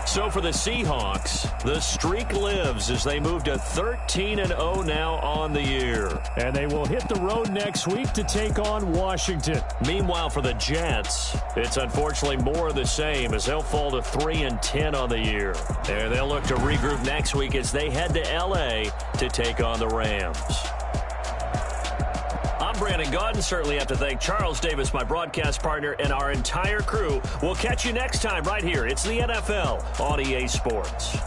So for the Seahawks, the streak lives as they move to 13-0 now on the year. And they will hit the road next week to take on Washington. Meanwhile, for the Jets, it's unfortunately more of the same as they'll fall to 3-10 on the year. And they'll look to regroup next week as they head to L.A. to take on the Rams. I'm Brandon Gaudin. Certainly have to thank Charles Davis, my broadcast partner, and our entire crew. We'll catch you next time right here. It's the NFL on EA Sports.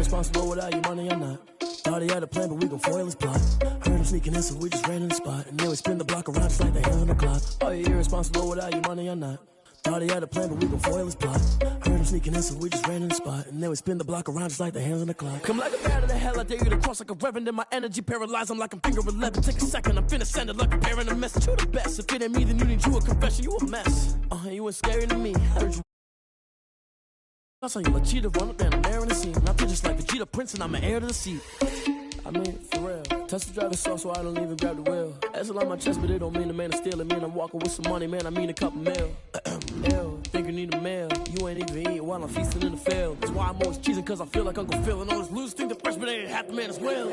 irresponsible without your money or not. Thought he had a plan, but we gon' foil his plot. Heard him sneaking in, so we just ran in the spot. And then we spin the block around just like the hand on the clock. Are you irresponsible without your money or not? Thought he had a plan, but we gon' foil his plot. Heard him sneaking in, so we just ran in the spot. And then we spin the block around just like the hands on the clock. Come like a bat of the hell, I dare you to cross like a reverend. And my energy paralyzed, I'm like I'm finger 11. Take a second, I'm finna send it like a parent a message. You the best, if it ain't me, then you need you a confession. You a mess, you ain't scary to me. Heard you. I saw you a cheetah run up and I'm airing the scene. I feel just like the Vegeta Prince and I'm an heir to the seat. I mean, for real. Test the driver's sauce so I don't even grab the wheel. That's on my chest, but it don't mean the man is stealing. Man, I'm walking with some money, man, I mean a couple mil. Ew, think you need a meal. You ain't even eating while I'm feasting in the field. That's why I'm always cheesing, cause I feel like Uncle Phil. And all this lose think the freshman ain't half the man as well.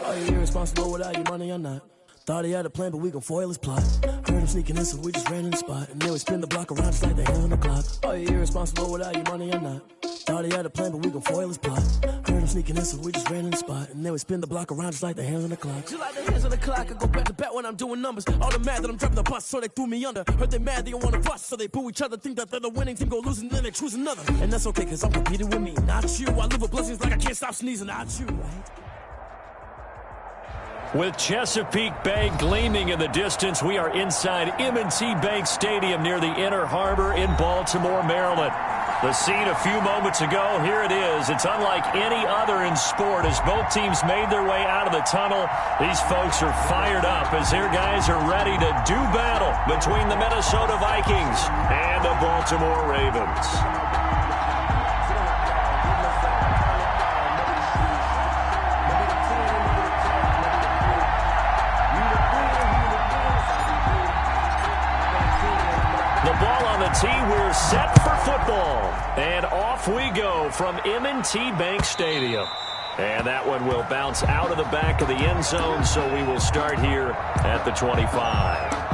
Are you irresponsible without your money or not? Thought he had a plan, but we gon' foil his plot. Heard him sneaking in, so we just ran in the spot. And then we spin the block around just like the hands on the clock. Are you irresponsible without your money or not? Thought he had a plan, but we gon' foil his plot. Heard him sneaking in, so we just ran in the spot. And then we spin the block around just like the hands on the clock. Just like the hands on the clock, I go back to back when I'm doing numbers. All the mad that I'm driving the bus, so they threw me under. Heard they mad, they don't wanna bust, so they boo each other. Think that they're the winning team, go losing, then they choose another. And that's okay, cause I'm competing with me, not you. I live with blessings like I can't stop sneezing, not you, right? With Chesapeake Bay gleaming in the distance, we are inside M&T Bank Stadium near the Inner Harbor in Baltimore, Maryland. The scene a few moments ago, here it is. It's unlike any other in sport as both teams made their way out of the tunnel. These folks are fired up as their guys are ready to do battle between the Minnesota Vikings and the Baltimore Ravens. Team, we're set for football. And off we go from M&T Bank Stadium. And that one will bounce out of the back of the end zone, so we will start here at the 25.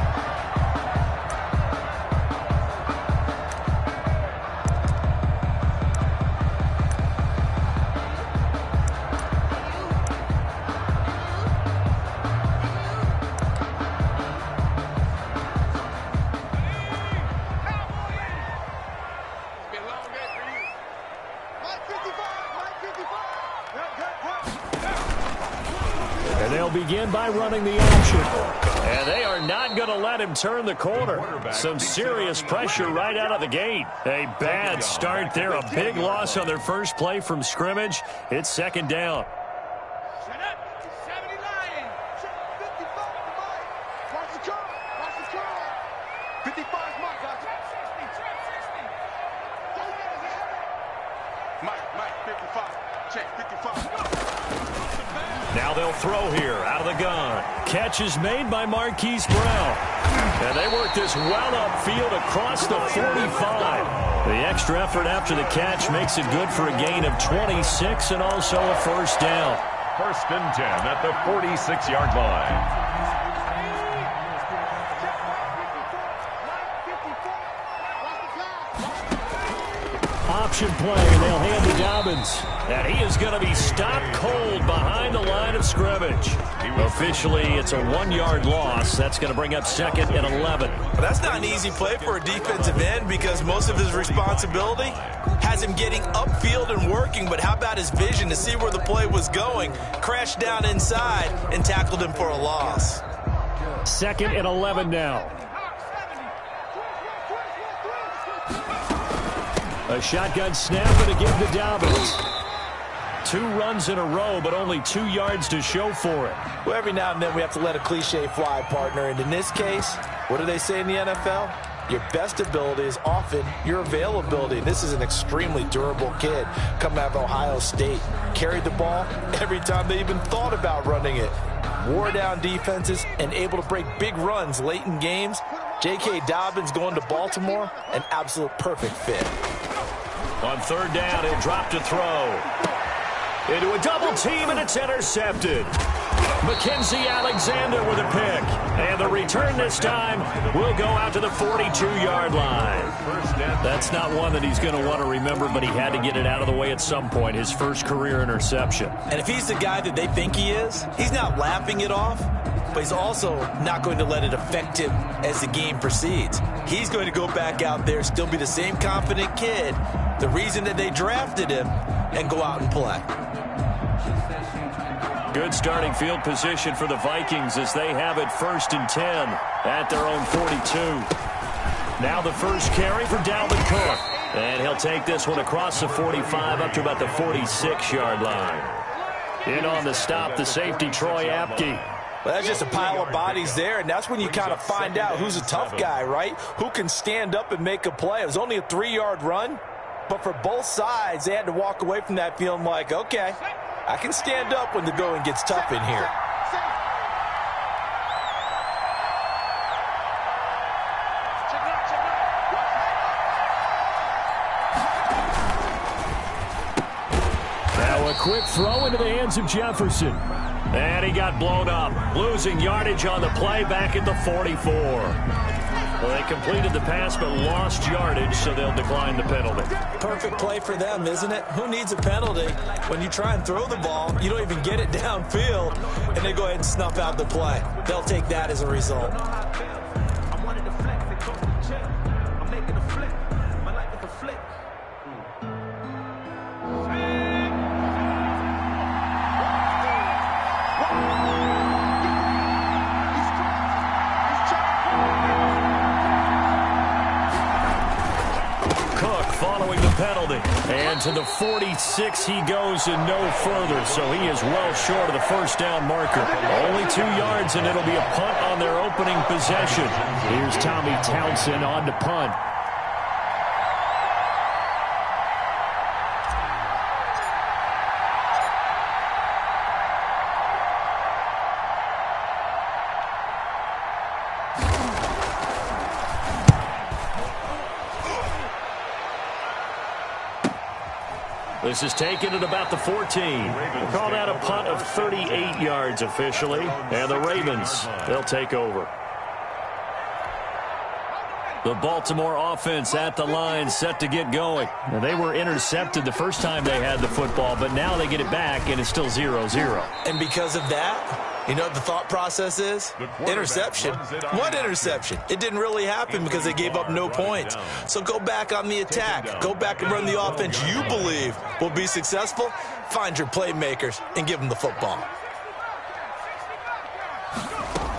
Begin by running the action. And they are not going to let him turn the corner. Some serious pressure right out of the gate. A bad start there. A big loss on their first play from scrimmage. It's second down. Shut up. 70 Lions. 55 Mike. Watch the car. Watch the car. 55 Mike. Trap 60. Trap 60. Mike, 55. Check 55. Now they'll throw here out of the gun. Catch is made by Marquise Brown. And they work this well upfield across the 45. The extra effort after the catch makes it good for a gain of 26 and also a first down. First and 10 at the 46-yard line. Option play, and they'll hand to Dobbins. And he is going to be stopped cold behind the line of scrimmage. Officially, it's a 1-yard loss. That's going to bring up second and 11. Well, that's not an easy play for a defensive end because most of his responsibility has him getting upfield and working. But how about his vision to see where the play was going, crashed down inside, and tackled him for a loss. Second and 11 now. A shotgun snap and a give to Dobbins. 2 runs in a row, but only 2 yards to show for it. Well, every now and then we have to let a cliche fly, partner. And in this case, what do they say in the NFL? Your best ability is often your availability. This is an extremely durable kid coming out of Ohio State. Carried the ball every time they even thought about running it. Wore down defenses and able to break big runs late in games. J.K. Dobbins going to Baltimore, an absolute perfect fit. On third down, he'll drop to throw. Into a double team, and it's intercepted. Mackenzie Alexander with a pick. And the return this time will go out to the 42-yard line. That's not one that he's going to want to remember, but he had to get it out of the way at some point, his first career interception. And if he's the guy that they think he is, he's not laughing it off, but he's also not going to let it affect him as the game proceeds. He's going to go back out there, still be the same confident kid, the reason that they drafted him, and go out and play. Good starting field position for the Vikings as they have it 1st and 10 at their own 42. Now the first carry for Dalvin Cook. And he'll take this one across the 45 up to about the 46-yard line. In on the stop, the safety, Troy Apke. Well, that's just a pile of bodies there, and that's when you kind of find out who's a tough guy, right? Who can stand up and make a play. It was only a 3-yard run, but for both sides, they had to walk away from that feeling like, okay, I can stand up when the going gets tough in here. Now a quick throw into the hands of Jefferson. And he got blown up, losing yardage on the play back at the 44. Well, they completed the pass but lost yardage, so they'll decline the penalty. Perfect play for them, isn't it? Who needs a penalty when you try and throw the ball, you don't even get it downfield, and they go ahead and snuff out the play. They'll take that as a result. Penalty. And to the 46 he goes and no further, so he is well short of the first down marker. Only 2 yards, and it'll be a punt on their opening possession. Here's Tommy Townsend on to punt. This is taken at about the 14. We'll call that a punt of 38 yards officially. And the Ravens, they'll take over. The Baltimore offense at the line, set to get going. Now, they were intercepted the first time they had the football, but now they get it back, and it's still 0-0. And because of that, you know what the thought process is? Interception. What interception? It didn't really happen because they gave up no points. So go back on the attack. Go back and run the offense you believe will be successful. Find your playmakers and give them the football.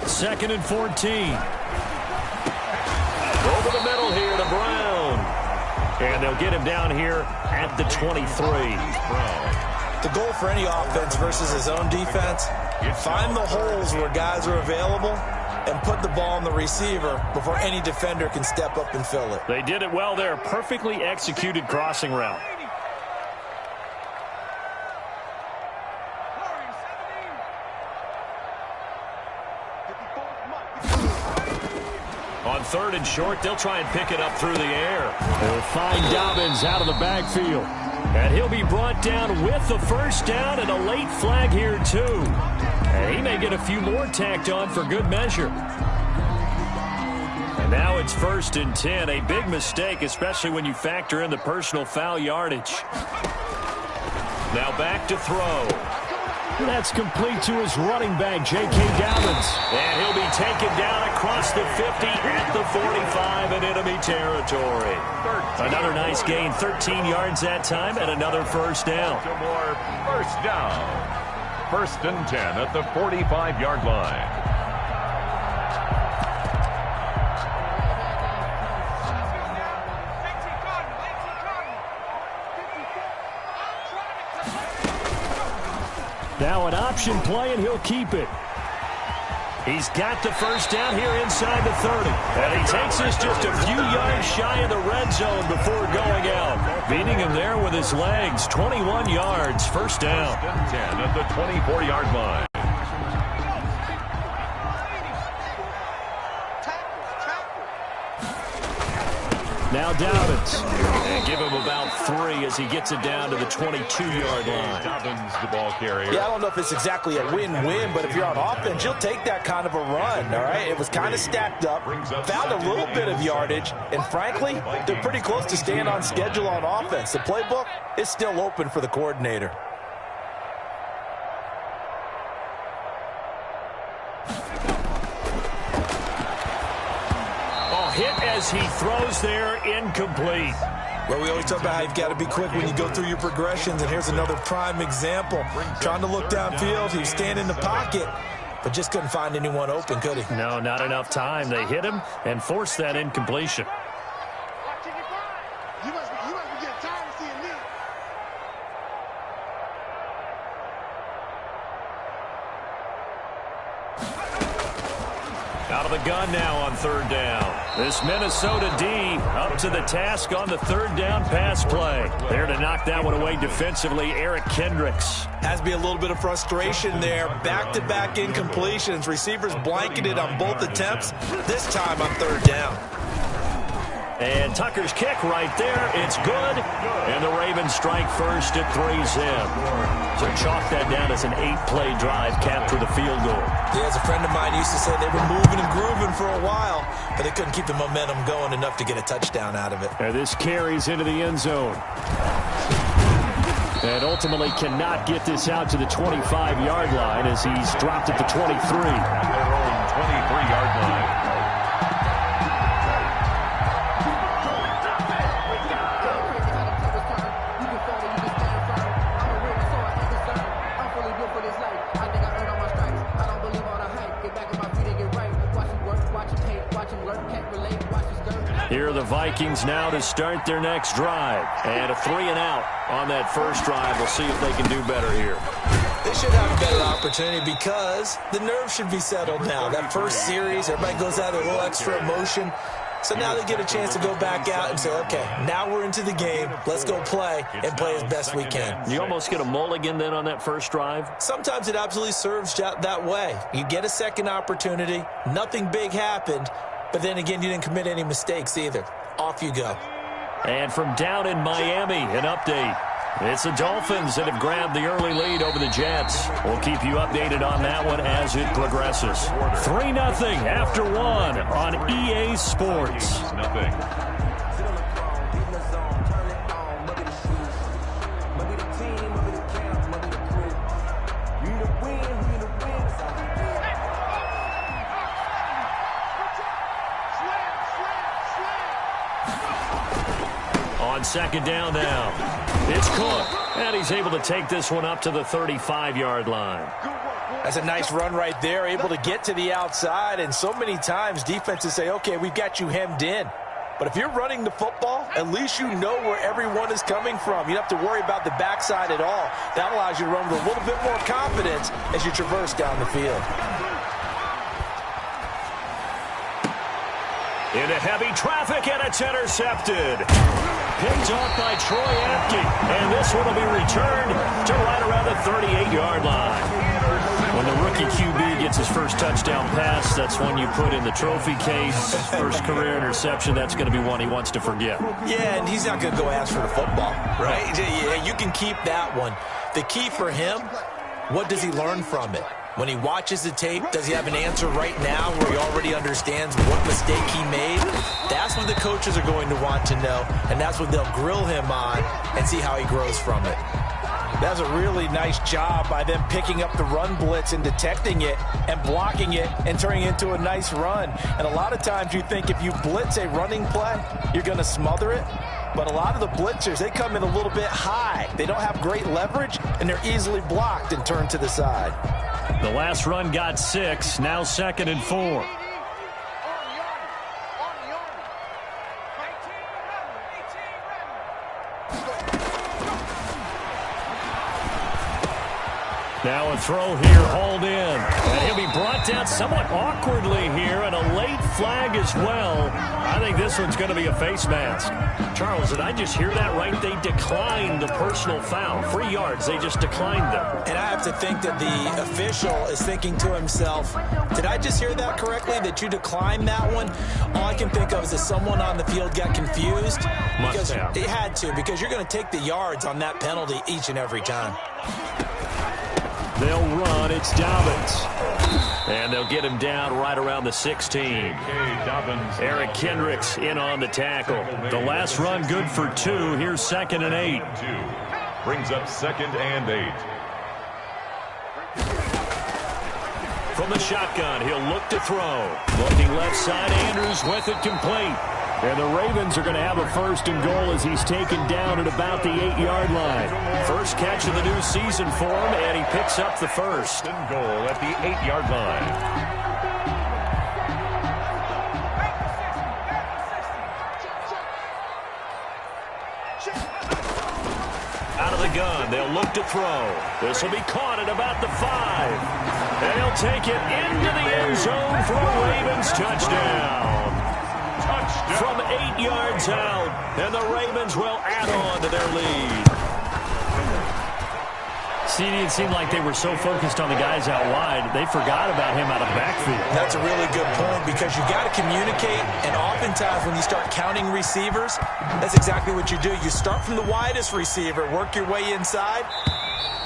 2nd and 14. Over the middle here to Brown. And they'll get him down here at the 23. The goal for any offense versus his own defense, find the holes where guys are available and put the ball on the receiver before any defender can step up and fill it. They did it well there. Perfectly executed crossing route. On 3rd and short, they'll try and pick it up through the air. They'll find Dobbins out of the backfield. And he'll be brought down with the first down and a late flag here, too. And he may get a few more tacked on for good measure. And now it's 1st and 10. A big mistake, especially when you factor in the personal foul yardage. Now back to throw. That's complete to his running back, J.K. Dobbins. And he'll be taken down across the 50 at the 45 in enemy territory. Another nice gain, 13 yards that time, and another first down. More first down. 1st and 10 at the 45-yard line. Now an option play, and he'll keep it. He's got the first down here inside the 30. And he takes us just a few yards shy of the red zone before going out. Beating him there with his legs. 21 yards, first down. 10 at the 24-yard line. Now Dobbins. And give him about 3 as he gets it down to the 22-yard line. Dobbins, the ball carrier. Yeah, I don't know if it's exactly a win-win, but if you're on offense, you'll take that kind of a run, all right? It was kind of stacked up, found a little bit of yardage, and frankly, they're pretty close to staying on schedule on offense. The playbook is still open for the coordinator. Hit as he throws there, incomplete. Well, we always talk about how you've got to be quick when you go through your progressions, and here's another prime example. Trying to look downfield, he was standing in the pocket, but just couldn't find anyone open, could he? No, not enough time. They hit him and forced that incompletion. You must be getting tired of seeing me. Out of the gun now on third down. This Minnesota D up to the task on the third down pass play. There to knock that one away defensively, Eric Kendricks. Has to be a little bit of frustration there. Back-to-back incompletions. Receivers blanketed on both attempts, this time on third down. And Tucker's kick right there. It's good. And the Ravens strike first at 3-zip. So chalk that down as an 8-play drive, capture the field goal. Yeah, as a friend of mine used to say, they were moving and grooving for a while, but they couldn't keep the momentum going enough to get a touchdown out of it. And this carries into the end zone. And ultimately cannot get this out to the 25-yard line as he's dropped at the 23. Their own 23-yard line. Here are the Vikings now to start their next drive. And a 3-and-out on that first drive. We'll see if they can do better here. They should have a better opportunity because the nerves should be settled now. That first series, everybody goes out with a little extra emotion. So now they get a chance to go back out and say, okay, now we're into the game. Let's go play and play as best we can. You almost get a mulligan then on that first drive? Sometimes it absolutely serves that way. You get a second opportunity. Nothing big happened. But then again, you didn't commit any mistakes either. Off you go. And from down in Miami, an update. It's the Dolphins that have grabbed the early lead over the Jets. We'll keep you updated on that one as it progresses. 3-0 after 1 on EA Sports. Nothing. On second down now. It's Cook, and he's able to take this one up to the 35-yard line. That's a nice run right there, able to get to the outside, and so many times defenses say, okay, we've got you hemmed in. But if you're running the football, at least you know where everyone is coming from. You don't have to worry about the backside at all. That allows you to run with a little bit more confidence as you traverse down the field. Into heavy traffic, and it's intercepted. Picked off by Troy Apke, and this one will be returned to right around the 38-yard line. When the rookie QB gets his first touchdown pass, that's one you put in the trophy case. First career interception, that's going to be one he wants to forget. Yeah, and he's not going to go ask for the football, right? Yeah, you can keep that one. The key for him, what does he learn from it? When he watches the tape, does he have an answer right now where he already understands what mistake he made? That's what the coaches are going to want to know, and that's what they'll grill him on and see how he grows from it. That was a really nice job by them picking up the run blitz and detecting it and blocking it and turning it into a nice run. And a lot of times you think if you blitz a running play, you're going to smother it. But a lot of the blitzers, they come in a little bit high. They don't have great leverage, and they're easily blocked and turned to the side. The last run got 6, now 2nd and 4. Now a throw here, hauled in. And he'll be brought down somewhat awkwardly here, and a late flag as well. I think this one's going to be a face mask. Charles, did I just hear that right? They declined the personal foul. 3 yards, they just declined them. And I have to think that the official is thinking to himself, did I just hear that correctly, that you declined that one? All I can think of is that someone on the field got confused. Must have. They had to, because you're going to take the yards on that penalty each and every time. They'll run. It's Dobbins. And they'll get him down right around the 16. Eric Kendricks in on the tackle. The last run good for 2. Here's 2nd and 8. Brings up 2nd and 8. From the shotgun, he'll look to throw. Looking left side, Andrews with it complete. And the Ravens are going to have a 1st and goal as he's taken down at about the 8-yard line. First catch of the new season for him, and he picks up the 1st. And goal at the 8-yard line. Out of the gun, they'll look to throw. This will be caught at about the 5. And he'll take it into the end zone for a Ravens touchdown. From 8 yards out, and the Ravens will add on to their lead. It seemed like they were so focused on the guys out wide, they forgot about him out of the backfield. That's a really good point because you got to communicate, and oftentimes when you start counting receivers, that's exactly what you do. You start from the widest receiver, work your way inside.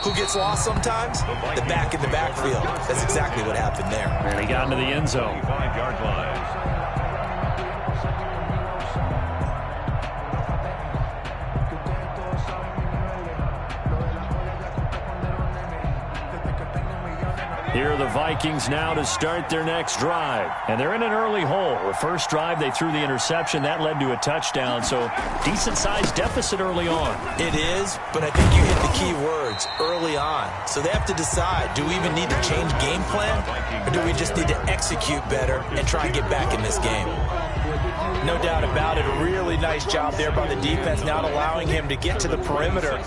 Who gets lost sometimes? The back in the backfield. That's exactly what happened there. And he got into the end zone. 5-yard line. Here are the Vikings now to start their next drive. And they're in an early hole. The first drive, they threw the interception. That led to a touchdown, so decent-sized deficit early on. It is, but I think you hit the key words, early on. So they have to decide, do we even need to change game plan, or do we just need to execute better and try and get back in this game? No doubt about it. A really nice job there by the defense, not allowing him to get to the perimeter.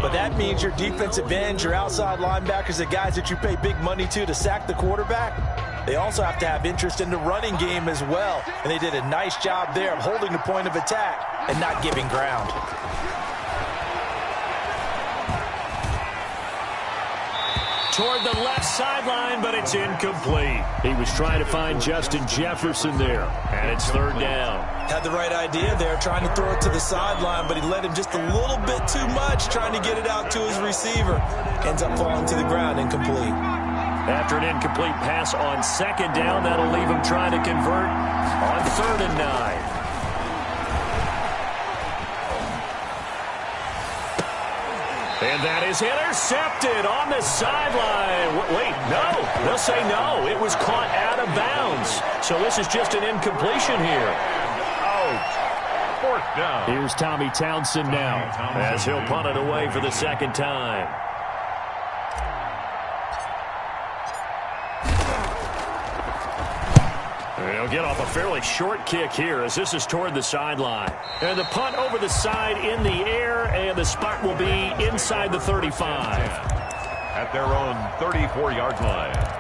But that means your defensive ends, your outside linebackers, the guys that you pay big money to sack the quarterback, they also have to have interest in the running game as well. And they did a nice job there of holding the point of attack and not giving ground. Toward the left sideline, but it's incomplete. He was trying to find Justin Jefferson there, and it's 3rd down. Had the right idea there, trying to throw it to the sideline, but he let him just a little bit too much, trying to get it out to his receiver. Ends up falling to the ground, incomplete. After an incomplete pass on 2nd down, that'll leave him trying to convert on 3rd and 9. And that is intercepted on the sideline. Wait, no. They'll say no. It was caught out of bounds. So this is just an incompletion here. Out. 4th down. Here's Tommy Townsend now as he'll punt it away for the 2nd time. They'll get off a fairly short kick here as this is toward the sideline. And the punt over the side in the air, and the spot will be inside the 35. At their own 34-yard line.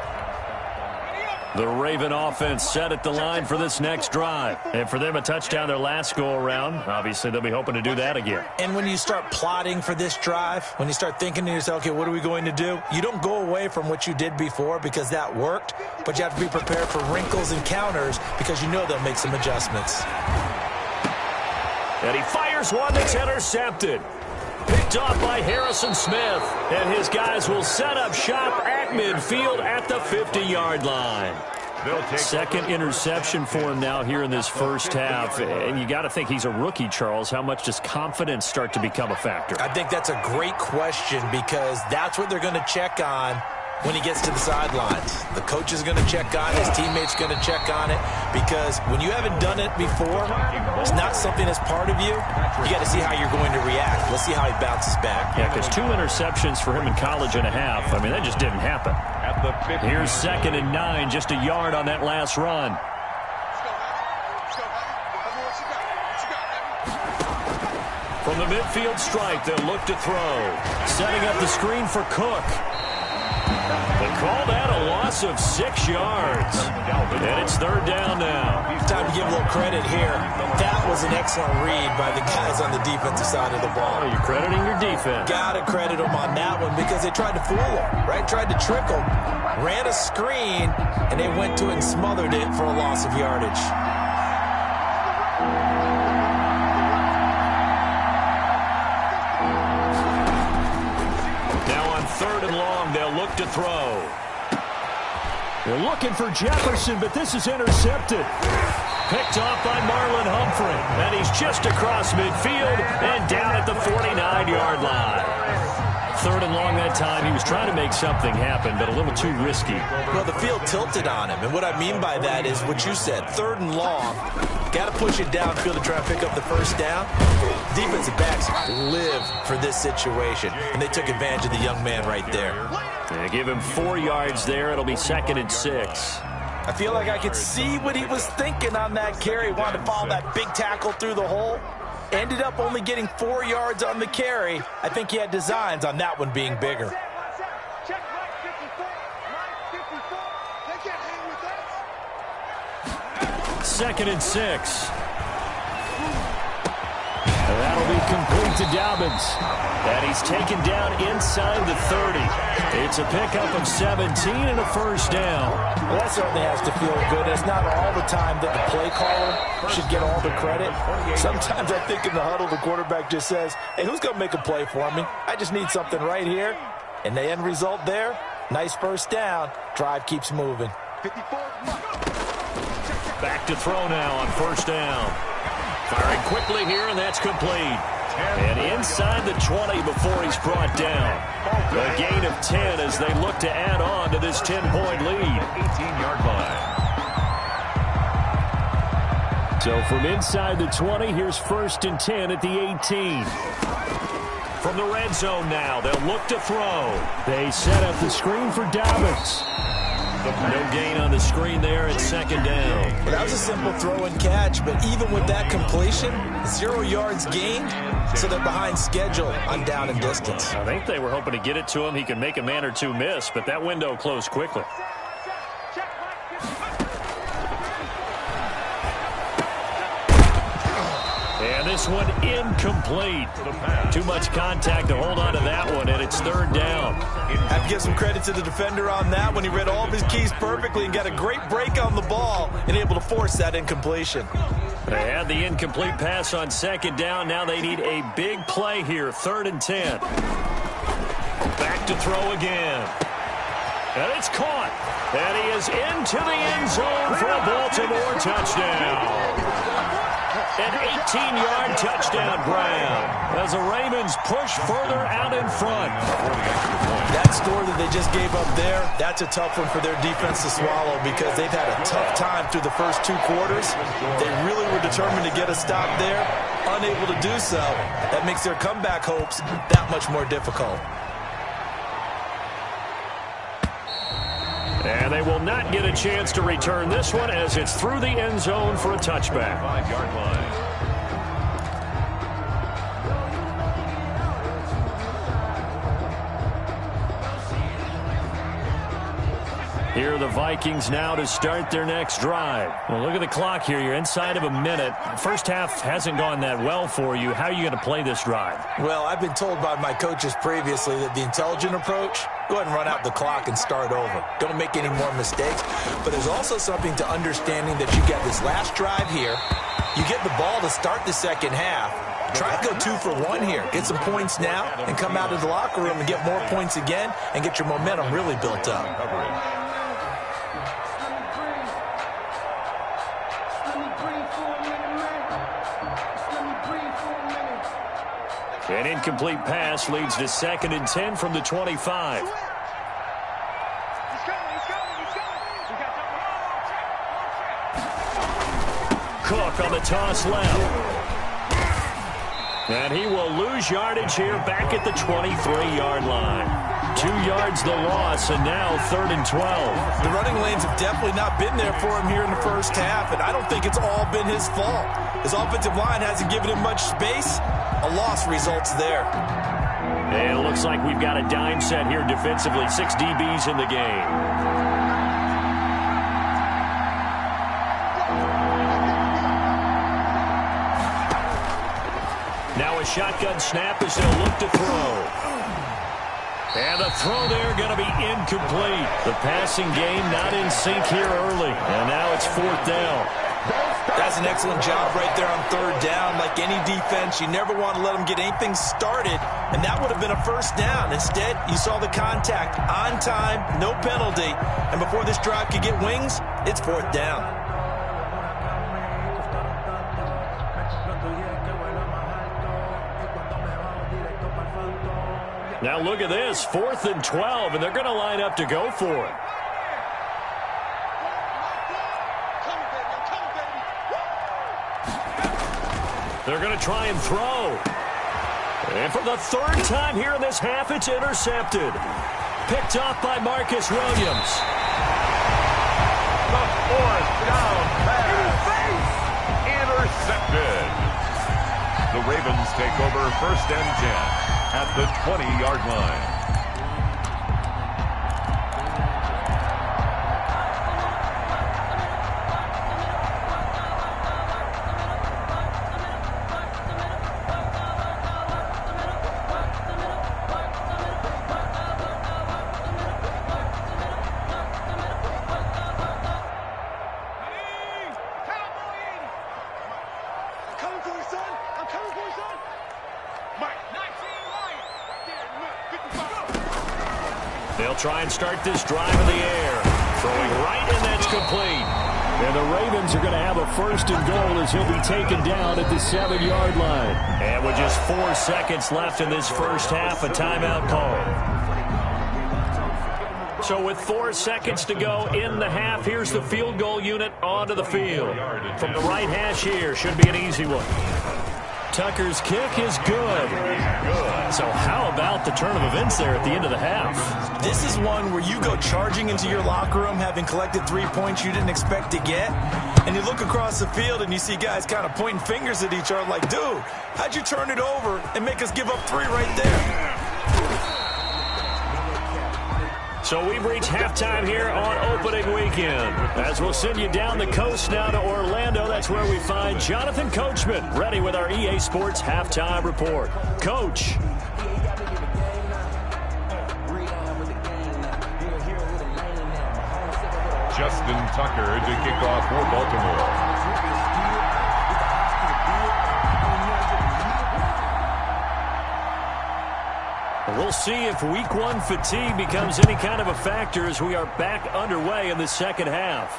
The Raven offense set at the line for this next drive. And for them, a touchdown their last go-around. Obviously, they'll be hoping to do that again. And when you start plotting for this drive, when you start thinking to yourself, okay, what are we going to do? You don't go away from what you did before because that worked, but you have to be prepared for wrinkles and counters because you know they'll make some adjustments. And he fires one that's intercepted. Picked off by Harrison Smith. And his guys will set up shop at midfield at the 50-yard line. 2nd interception for him now here in this first half. And you got to think he's a rookie, Charles. How much does confidence start to become a factor? I think that's a great question because that's what they're going to check on when he gets to the sidelines. The coach is going to check on it. His teammates going to check on it because when you haven't done it before, it's not something that's part of you. You got to see how you're going to react. Let's see how he bounces back. Yeah, because 2 interceptions for him in college and a half. I mean, that just didn't happen. At the 50. Here's 2nd and 9, just a yard on that last run. From the midfield stripe, they'll look to throw. Setting up the screen for Cook. They call that a loss of 6 yards. And it's 3rd down now. Time to give a little credit here. That was an excellent read by the guys on the defensive side of the ball. Oh, you're crediting your defense. Got to credit them on that one because they tried to fool them, right? Tried to trick them. Ran a screen, and they went to it and smothered it for a loss of yardage. Now on 3rd and long, they'll look to throw. They're looking for Jefferson, but this is intercepted. Picked off by Marlon Humphrey. And he's just across midfield and down at the 49-yard line. 3rd and long that time. He was trying to make something happen, but a little too risky. Well, the field tilted on him. And what I mean by that is what you said. 3rd and long. Got to push it downfield to try and pick up the first down. Defensive backs live for this situation, and they took advantage of the young man right there. Yeah, give him 4 yards there. It'll be 2nd and 6. I feel like I could see what he was thinking on that carry. Wanted to follow that big tackle through the hole. Ended up only getting 4 yards on the carry. I think he had designs on that one being bigger. Check right 54, right 54. They can't hang with that. 2nd and 6. And that'll be complete to Dobbins. And he's taken down inside the 30. It's a pickup of 17 and a first down. Well, that certainly has to feel good. It's not all the time that the play caller should get all the credit. Sometimes I think in the huddle, the quarterback just says, hey, who's going to make a play for me? I just need something right here. And the end result there, nice first down. Drive keeps moving. 54. Back to throw now on first down. Firing quickly here, and that's complete. And inside the 20 before he's brought down. A gain of 10 as they look to add on to this 10-point lead. 18-yard line. So from inside the 20, here's 1st and 10 at the 18. From the red zone now, they'll look to throw. They set up the screen for Dobbins. No gain on the screen there at 2nd down. Well, that was a simple throw and catch, but even with that completion, 0 yards gained, so they're behind schedule on down and distance. I think they were hoping to get it to him. He could make a man or two miss, but that window closed quickly. And this one incomplete. Too much contact to hold on to that one, and it's 3rd down. Have to give some credit to the defender on that when he read all of his keys perfectly and got a great break on the ball and able to force that incompletion. They had the incomplete pass on 2nd down. Now they need a big play here, 3rd and 10. Back to throw again. And it's caught. And he is into the end zone for a Baltimore touchdown. An 18-yard touchdown grab as the Ravens push further out in front. That score that they just gave up there, that's a tough one for their defense to swallow because they've had a tough time through the first 2 quarters. They really were determined to get a stop there, unable to do so. That makes their comeback hopes that much more difficult. And they will not get a chance to return this one as it's through the end zone for a touchback. 5-yard line. Here are the Vikings now to start their next drive. Well, look at the clock here. You're inside of a minute. First half hasn't gone that well for you. How are you going to play this drive? Well, I've been told by my coaches previously that the intelligent approach, go ahead and run out the clock and start over. Don't make any more mistakes. But there's also something to understanding that you get this last drive here. You get the ball to start the second half. Try and go 2 for 1 here. Get some points now and come out of the locker room and get more points again and get your momentum really built up. An incomplete pass leads to 2nd and 10 from the 25. Cook on the toss left. And he will lose yardage here back at the 23-yard line. 2 yards the loss, and now 3rd and 12. The running lanes have definitely not been there for him here in the first half, and I don't think it's all been his fault. His offensive line hasn't given him much space. A loss results there. And it looks like we've got a dime set here defensively. 6 DBs in the game. Now a shotgun snap as they'll look to throw. And the throw there going to be incomplete. The passing game not in sync here early. And now it's 4th down. That's an excellent job right there on 3rd down. Like any defense, you never want to let them get anything started, and that would have been a first down. Instead, you saw the contact on time, no penalty, and before this drive could get wings, it's 4th down. Now look at this, 4th and 12, and they're going to line up to go for it. They're going to try and throw. And for the third time here in this half, it's intercepted. Picked off by Marcus Williams. The fourth down pass. Intercepted. The Ravens take over 1st and 10 at the 20-yard line. They'll try and start this drive in the air. Throwing right, and that's complete. And the Ravens are going to have a 1st and goal as he'll be taken down at the 7-yard line. And with just 4 seconds left in this first half, a timeout call. So with 4 seconds to go in the half, here's the field goal unit onto the field. From the right hash here, should be an easy one. Tucker's kick is good. So how about the turn of events there at the end of the half? This is one where you go charging into your locker room having collected 3 points you didn't expect to get, and you look across the field and you see guys kind of pointing fingers at each other like, dude, how'd you turn it over and make us give up 3 right there? So we've reached halftime here on opening weekend. As we'll send you down the coast now to Orlando, that's where we find Jonathan Coachman ready with our EA Sports Halftime Report. Coach. Justin Tucker to kick off for Baltimore. We'll see if week 1 fatigue becomes any kind of a factor as we are back underway in the second half.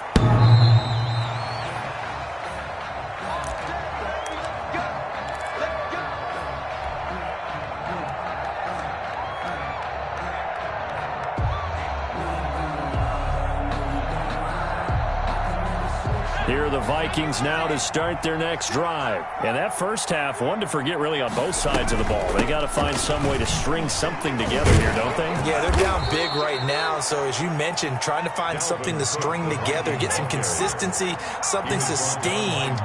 Here are the Vikings now to start their next drive. And that first half, one to forget really on both sides of the ball. They got to find some way to string something together here, don't they? Yeah, they're down big right now. So as you mentioned, trying to find something to string together, get some consistency, something sustained,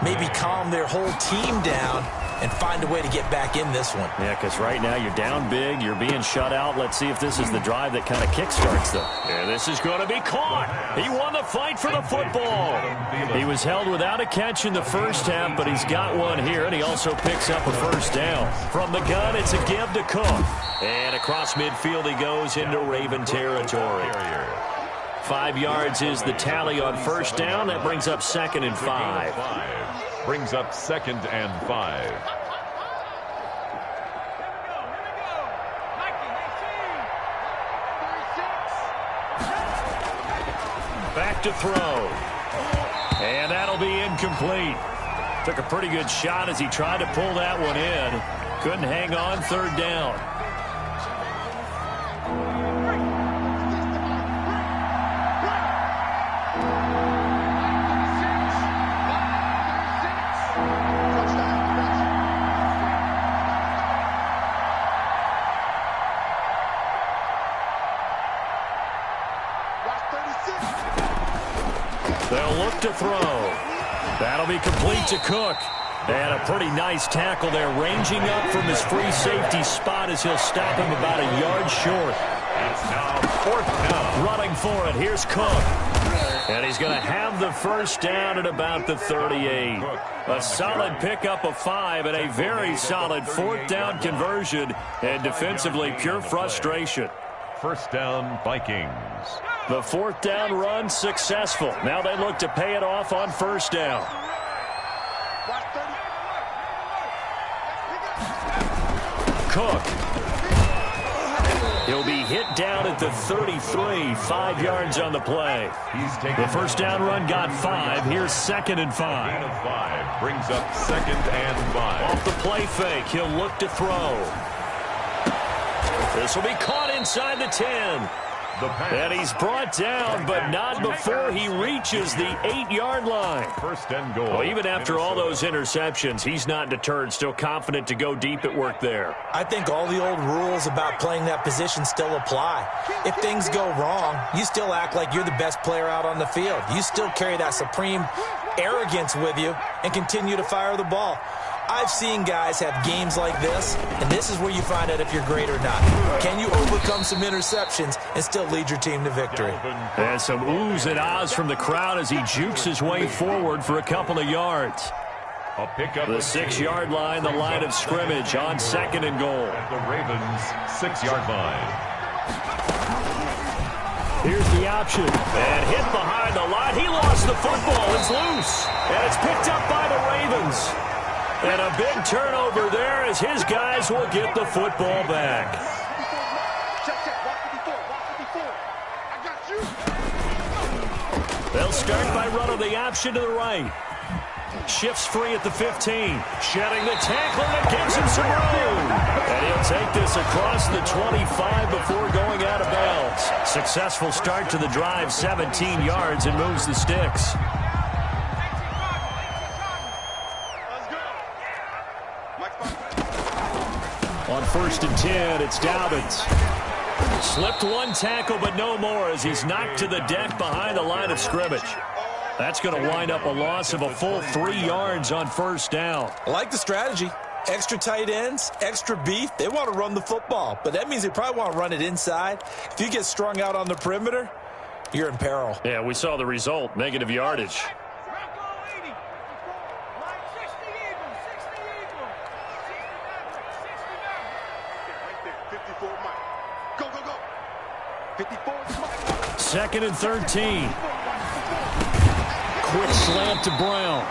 maybe calm their whole team down and find a way to get back in this one. Yeah, because right now you're down big, you're being shut out. Let's see if this is the drive that kind of kickstarts them. Yeah, this is going to be caught. He won the fight for the football. He was held without a catch in the first half, but he's got one here, and he also picks up a first down. From the gun, it's a give to Cook. And across midfield he goes into Raven territory. 5 yards is the tally on first down. That brings up 2nd and 5. Brings up 2nd and 5. Back to throw. And that'll be incomplete. Took a pretty good shot as he tried to pull that one in. Couldn't hang on, 3rd down. They'll look to throw. That'll be complete to Cook. And a pretty nice tackle there, ranging up from his free safety spot as he'll stop him about a yard short. It's now 4th down. Running for it, here's Cook. And he's going to have the first down at about the 38. A solid pickup of 5 and a very solid 4th down conversion. And defensively, pure frustration. 1st down, Vikings. The 4th down run successful. Now they look to pay it off on 1st down. Cook. He'll be hit down at the 33, 5 yards on the play. The 1st down run got 5. Here's 2nd and 5. Brings up 2nd and 5. Off the play fake, he'll look to throw. This will be caught inside the 10. And he's brought down, but not before he reaches the 8-yard line. First and goal. Well, even after all those interceptions, he's not deterred, still confident to go deep at work there. I think all the old rules about playing that position still apply. If things go wrong, you still act like you're the best player out on the field. You still carry that supreme arrogance with you and continue to fire the ball. I've seen guys have games like this, and this is where you find out if you're great or not. Can you overcome some interceptions and still lead your team to victory? And some oohs and ahs from the crowd as he jukes his way forward for a couple of yards. A pickup. The 6-yard line, the line of scrimmage on 2nd and goal. At the Ravens' 6-yard line. Here's the option. And hit behind the line. He lost the football. It's loose. And it's picked up by the Ravens. And a big turnover there as his guys will get the football back. They'll start by running the option to the right. Shifts free at the 15. Shedding the tackler that gives him some room. And he'll take this across the 25 before going out of bounds. Successful start to the drive, 17 yards, and moves the sticks. On 1st and 10, it's Dobbins. Slipped one tackle, but no more as he's knocked to the deck behind the line of scrimmage. That's going to wind up a loss of a full 3 yards on 1st down. I like the strategy. Extra tight ends, extra beef. They want to run the football, but that means they probably want to run it inside. If you get strung out on the perimeter, you're in peril. Yeah, we saw the result, negative yardage. Second and 13. Quick slant to Brown.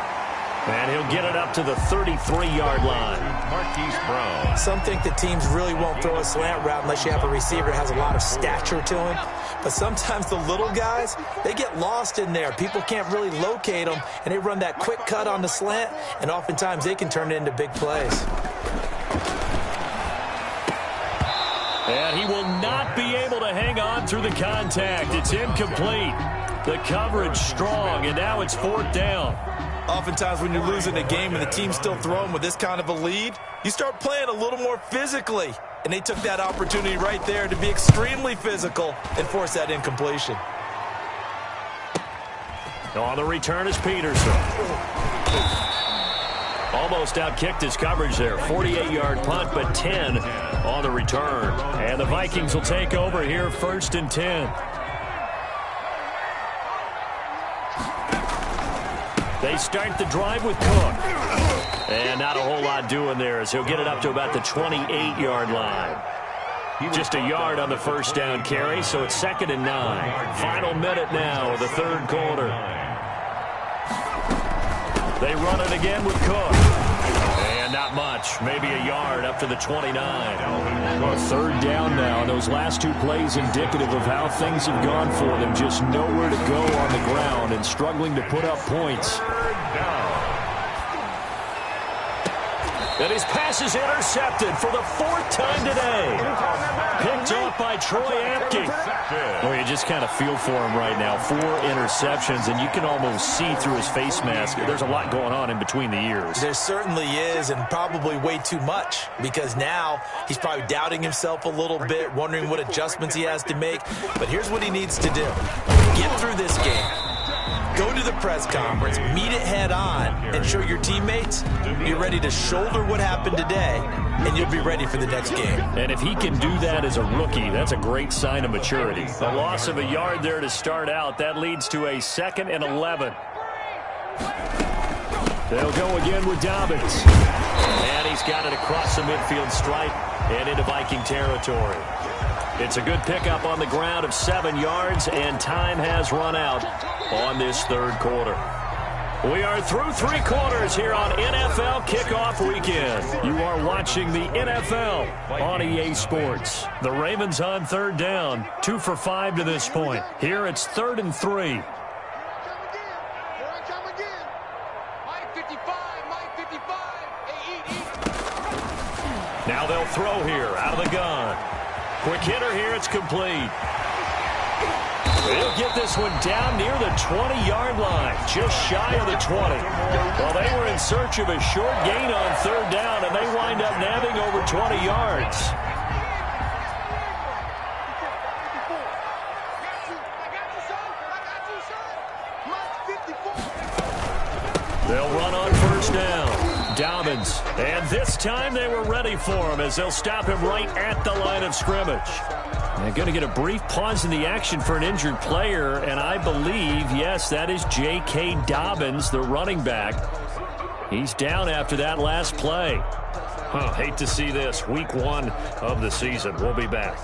And he'll get it up to the 33-yard line. Marquise Brown. Some think that teams really won't throw a slant route unless you have a receiver that has a lot of stature to him. But sometimes the little guys, they get lost in there. People can't really locate them, and they run that quick cut on the slant, and oftentimes they can turn it into big plays. And he will not be able to hang on through the contact. It's incomplete. The coverage strong, and now it's 4th down. Oftentimes when you're losing a game and the team's still throwing with this kind of a lead, you start playing a little more physically. And they took that opportunity right there to be extremely physical and force that incompletion. On the return is Peterson. Almost outkicked his coverage there. 48-yard punt, but 10 on the return. And the Vikings will take over here, 1st and 10. They start the drive with Cook. And not a whole lot doing there as he'll get it up to about the 28-yard line. Just a yard on the 1st down carry, so it's 2nd and 9. Final minute now of the 3rd quarter. They run it again with Cook. And not much. Maybe a yard up to the 29. Well, 3rd down now. And those last 2 plays indicative of how things have gone for them. Just nowhere to go on the ground and struggling to put up points. And his pass is intercepted for the 4th time today. Picked off by Troy Apke. Well, you just kind of feel for him right now. 4 interceptions, and you can almost see through his face mask. There's a lot going on in between the ears. There certainly is, and probably way too much, because now he's probably doubting himself a little bit, wondering what adjustments he has to make. But here's what he needs to do. Get through this game. Go to the press conference, meet it head on, and show your teammates you're ready to shoulder what happened today, and you'll be ready for the next game. And if he can do that as a rookie, that's a great sign of maturity. A loss of a yard there to start out. That leads to a 2nd and 11. They'll go again with Dobbins. And he's got it across the midfield stripe and into Viking territory. It's a good pickup on the ground of 7 yards, and time has run out on this 3rd quarter. We are through 3 quarters here on NFL Kickoff Weekend. You are watching the NFL on EA Sports. The Ravens on 3rd down, 2 for 5 to this point. Here it's 3rd and 3. Now they'll throw here out of the gun. Quick hitter here, it's complete. They'll get this one down near the 20-yard line, just shy of the 20. Well, they were in search of a short gain on third down, and they wind up nabbing over 20 yards. They'll run on first down. Dobbins. And this time they were ready for him as they'll stop him right at the line of scrimmage. They're going to get a brief pause in the action for an injured player, and I believe, yes, that is J.K. Dobbins, the running back. He's down after that last play. Hate to see this. Week 1 of the season. We'll be back.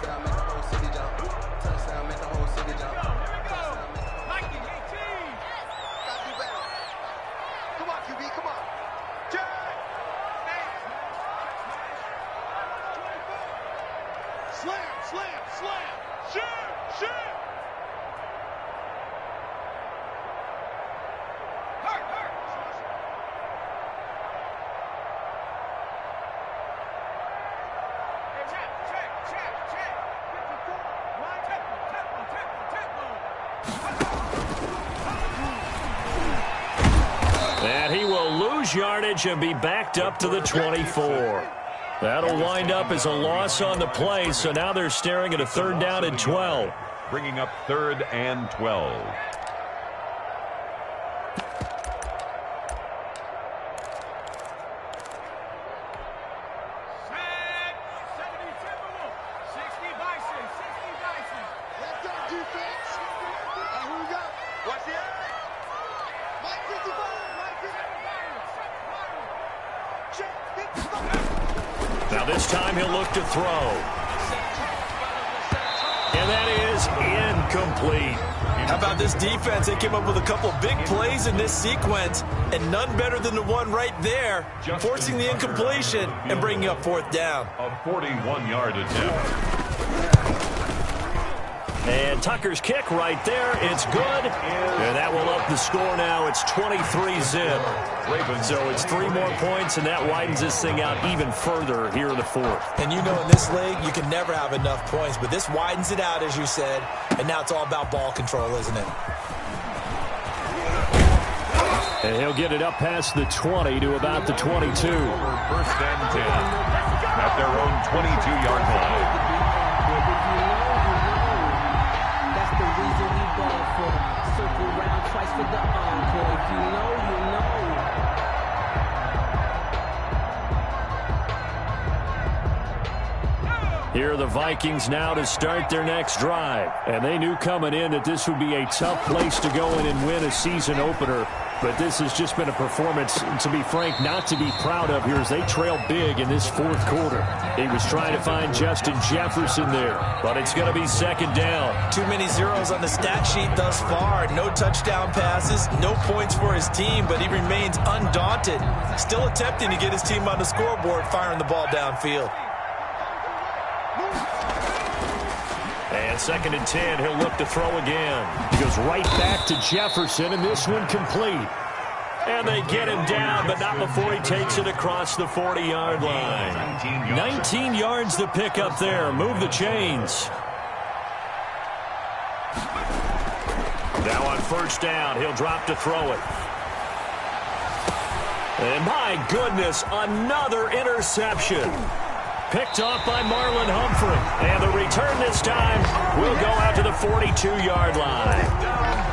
And he will lose yardage and be backed up to the 24. That'll wind up as a loss on the play, so now they're staring at a third down and 12. Bringing up 3rd and 12. Now this time he'll look to throw. And that is incomplete. How about this defense? They came up with a couple big plays in this sequence, and none better than the one right there, forcing the incompletion and bringing up 4th down. A 41-yard attempt. And Tucker's kick right there. It's good. And that will up the score now. It's 23-zip. So it's 3 more points, and that widens this thing out even further here in the 4th. And you know in this league, you can never have enough points. But this widens it out, as you said. And now it's all about ball control, isn't it? And he'll get it up past the 20 to about the 22. 1st and 10 at their own 22-yard line. Circle round twice for the encore. If you know, you know. Here are the Vikings now to start their next drive. And they knew coming in that this would be a tough place to go in and win a season opener. But this has just been a performance, to be frank, not to be proud of here as they trail big in this 4th quarter. He was trying to find Justin Jefferson there, but it's going to be 2nd down. Too many zeros on the stat sheet thus far. No touchdown passes, no points for his team, but he remains undaunted. Still attempting to get his team on the scoreboard, firing the ball downfield. And 2nd and 10, he'll look to throw again. He goes right back to Jefferson, and this one complete. And they get him down, but not before he takes it across the 40-yard line. 19 yards to pick up there. Move the chains. Now on 1st down, he'll drop to throw it. And my goodness, another interception. Picked off by Marlon Humphrey. And the return this time will go out to the 42-yard line.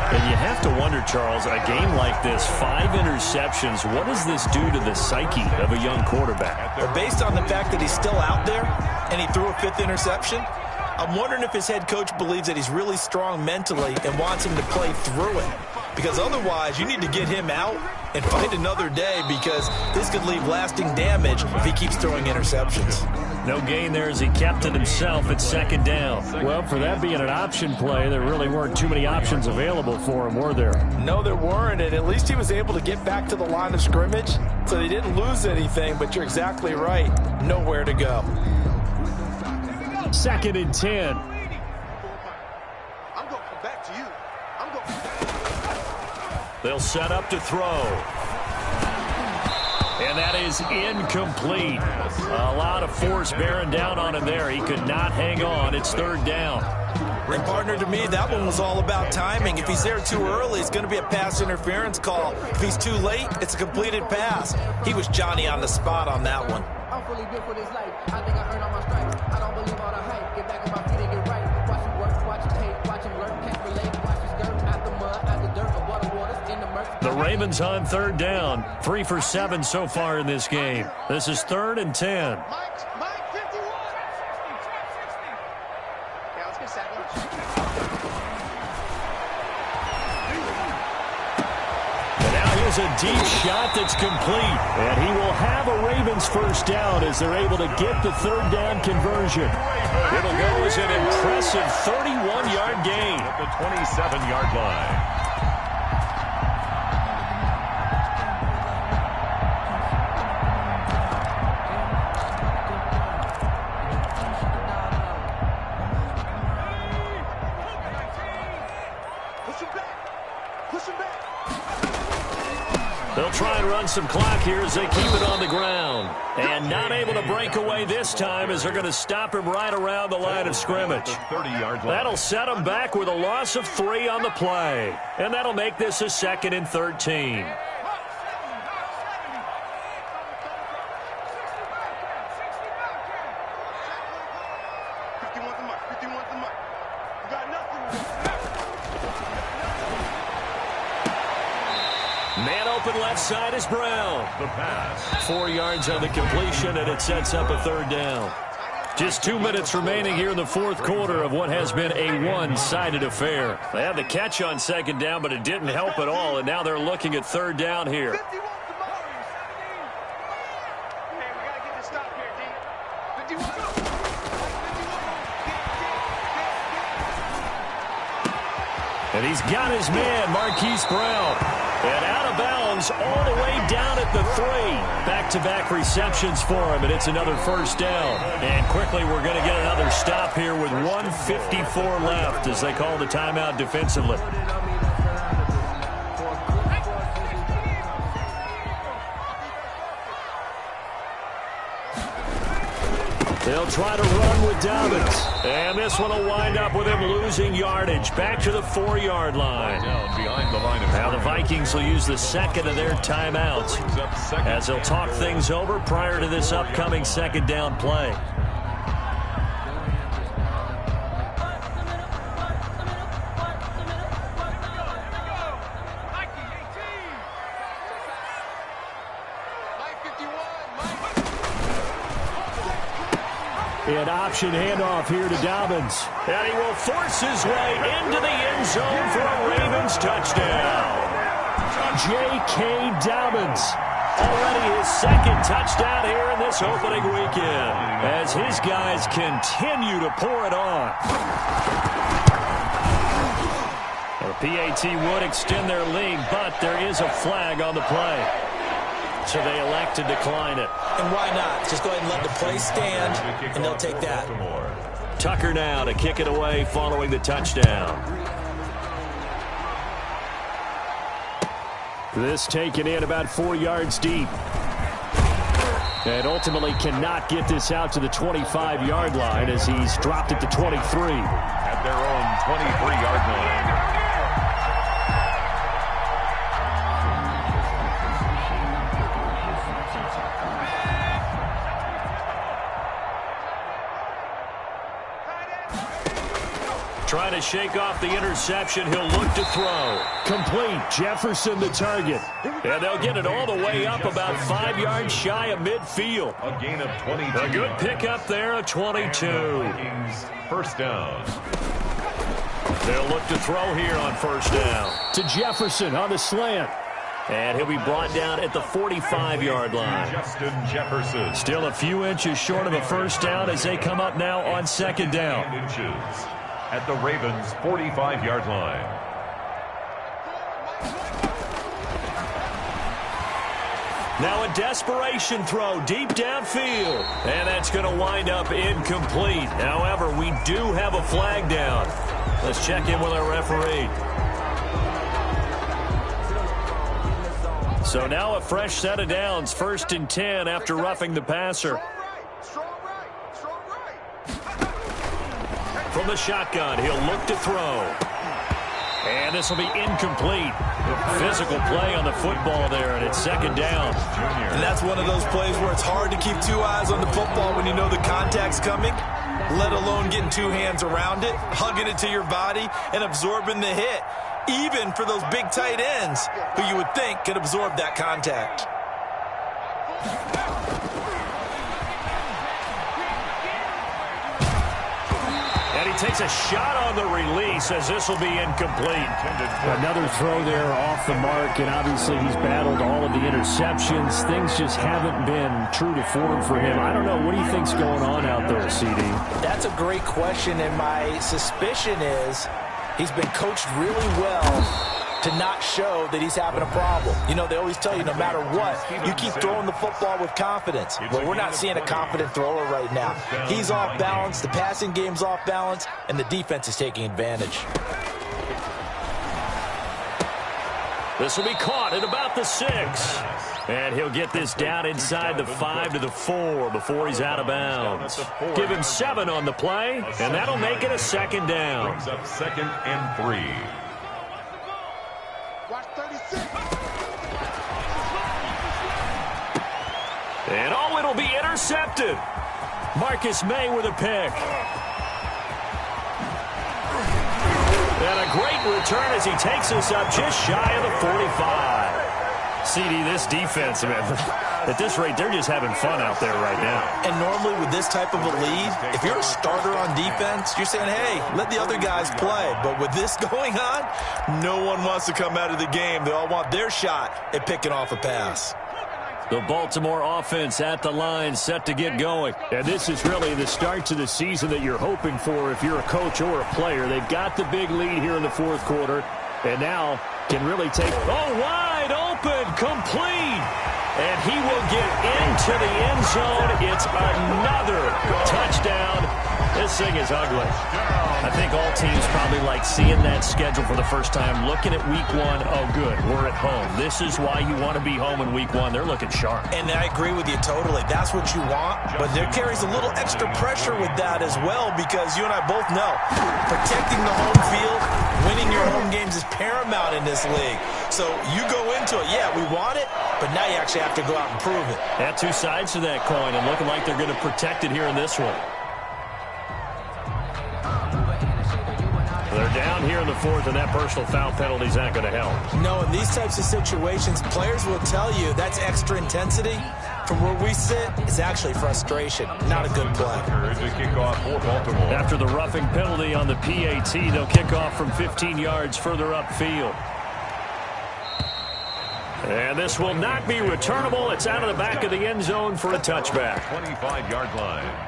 And you have to wonder, Charles, a game like this, 5 interceptions, what does this do to the psyche of a young quarterback? Well, based on the fact that he's still out there and he threw a 5th interception, I'm wondering if his head coach believes that he's really strong mentally and wants him to play through it. Because otherwise, you need to get him out and fight another day, because this could leave lasting damage if he keeps throwing interceptions. No gain there as he kept it himself at 2nd down. Well, for that being an option play, there really weren't too many options available for him, were there? No, there weren't, and at least he was able to get back to the line of scrimmage, so they didn't lose anything, but you're exactly right. Nowhere to go. 2nd and 10. I'm going to come back to you. I'm going. They'll set up to throw. And that is incomplete. A lot of force bearing down on him there. He could not hang on. It's 3rd down. And partner, to me, that one was all about timing. If he's there too early, it's going to be a pass interference call. If he's too late, it's a completed pass. He was Johnny on the spot on that one. I'm fully built for this life. I think I earned all my stripes. I don't believe all the hype. Get back on my feet and get right. Watch him work, watch him hate, watch him learn, can't relate. Watch his dirt, out the mud, out the dirt, of water, waters, in the murk. The Ravens on third down. 3 for 7 so far in this game. This is 3rd and 10. Mike 51. Yeah, let's get Samuel. And now here's a deep shot that's complete. And he will have a Ravens first down as they're able to get the third down conversion. It'll go as an impressive 31-yard gain. At the 27-yard line. They'll try and run some clock here as they keep it on the ground. And not able to break away this time as they're going to stop him right around the line of scrimmage. 30-yard line. That'll set him back with a loss of 3 on the play. And that'll make this a 2nd and 13. Man open left side is Brown. The pass. 4 yards on the completion, and it sets up a third down. Just 2 minutes remaining here in the fourth quarter of what has been a one-sided affair. They had the catch on second down, but it didn't help at all, and now they're looking at third down here. And he's got his man, Marquise Brown. And out of bounds all the way down at the 3. Back-to-back receptions for him, and it's another first down. And quickly we're going to get another stop here with 1:54 left as they call the timeout defensively. They'll try to run with Dobbins. And this one will wind up with him losing yardage. Back to the 4-yard line. Down behind the line of now the Vikings will use the second of their timeouts as they'll talk things over prior to this upcoming second down play. An option handoff here to Dobbins. And he will force his way into the end zone for a Ravens touchdown. J.K. Dobbins. Already his second touchdown here in this opening weekend as his guys continue to pour it on. The PAT would extend their lead, but there is a flag on the play. So they elect to decline it. And why not? Just go ahead and let the play stand, and they'll take that. Tucker now to kick it away following the touchdown. This taken in about 4 yards deep. And ultimately cannot get this out to the 25-yard line as he's dropped at the 23. At their own 23-yard line. Trying to shake off the interception. He'll look to throw. Complete. Jefferson the target. And they'll get it all the way up about 5 yards shy of midfield. A gain of 22. A good pickup there, a 22. First down. They'll look to throw here on first down. To Jefferson on the slant. And he'll be brought down at the 45-yard line. Justin Jefferson. Still a few inches short of a first down as they come up now on second down. At the Ravens' 45-yard line. Now a desperation throw deep downfield. And that's going to wind up incomplete. However, we do have a flag down. Let's check in with our referee. So now a fresh set of downs. 1st and 10 after roughing the passer. Strong right. From from the shotgun. He'll look to throw. And this will be incomplete. Physical play on the football there, and it's second down. And that's one of those plays where it's hard to keep two eyes on the football when you know the contact's coming, let alone getting two hands around it, hugging it to your body, and absorbing the hit, even for those big tight ends who you would think could absorb that contact. And he takes a shot on the release as this will be incomplete. Another throw there off the mark, and obviously he's battled all of the interceptions. Things just haven't been true to form for him. I don't know. What do you think's going on out there, CD? That's a great question, and my suspicion is he's been coached really well to not show that he's having a problem. You know, they always tell you no matter what, you keep throwing the football with confidence. Well, we're not seeing a confident thrower right now. He's off balance, the passing game's off balance, and the defense is taking advantage. This will be caught at about the 6. And he'll get this down inside the 5 to the 4 before he's out of bounds. Give him 7 on the play, and that'll make it a second down. Brings up 2nd and 3. And oh, it'll be intercepted. Marcus May with a pick. And a great return as he takes us up just shy of the 45. CD, this defense, man, at this rate, they're just having fun out there right now. And normally with this type of a lead, if you're a starter on defense, you're saying, hey, let the other guys play. But with this going on, no one wants to come out of the game. They all want their shot at picking off a pass. The Baltimore offense at the line, set to get going. And this is really the start to the season that you're hoping for if you're a coach or a player. They've got the big lead here in the fourth quarter, and now can really take, oh, wide open, complete. And he will get into the end zone. It's another touchdown. This thing is ugly. I think all teams probably like seeing that schedule for the first time, looking at week 1. Oh, good, we're at home. This is why you want to be home in week 1. They're looking sharp. And I agree with you totally. That's what you want. But there carries a little extra pressure with that as well, because you and I both know protecting the home field, winning your home games is paramount in this league. So you go into it, yeah, we want it, but now you actually have to go out and prove it. Had two sides to that coin, and looking like they're going to protect it here in this one. They're down here in the 4th, and that personal foul penalty is not going to help. No, in these types of situations, players will tell you that's extra intensity. From where we sit, it's actually frustration, not a good play. To kick off for Baltimore. After the roughing penalty on the PAT, they'll kick off from 15 yards further upfield. And this will not be returnable. It's out of the back of the end zone for a touchback. 25-yard line.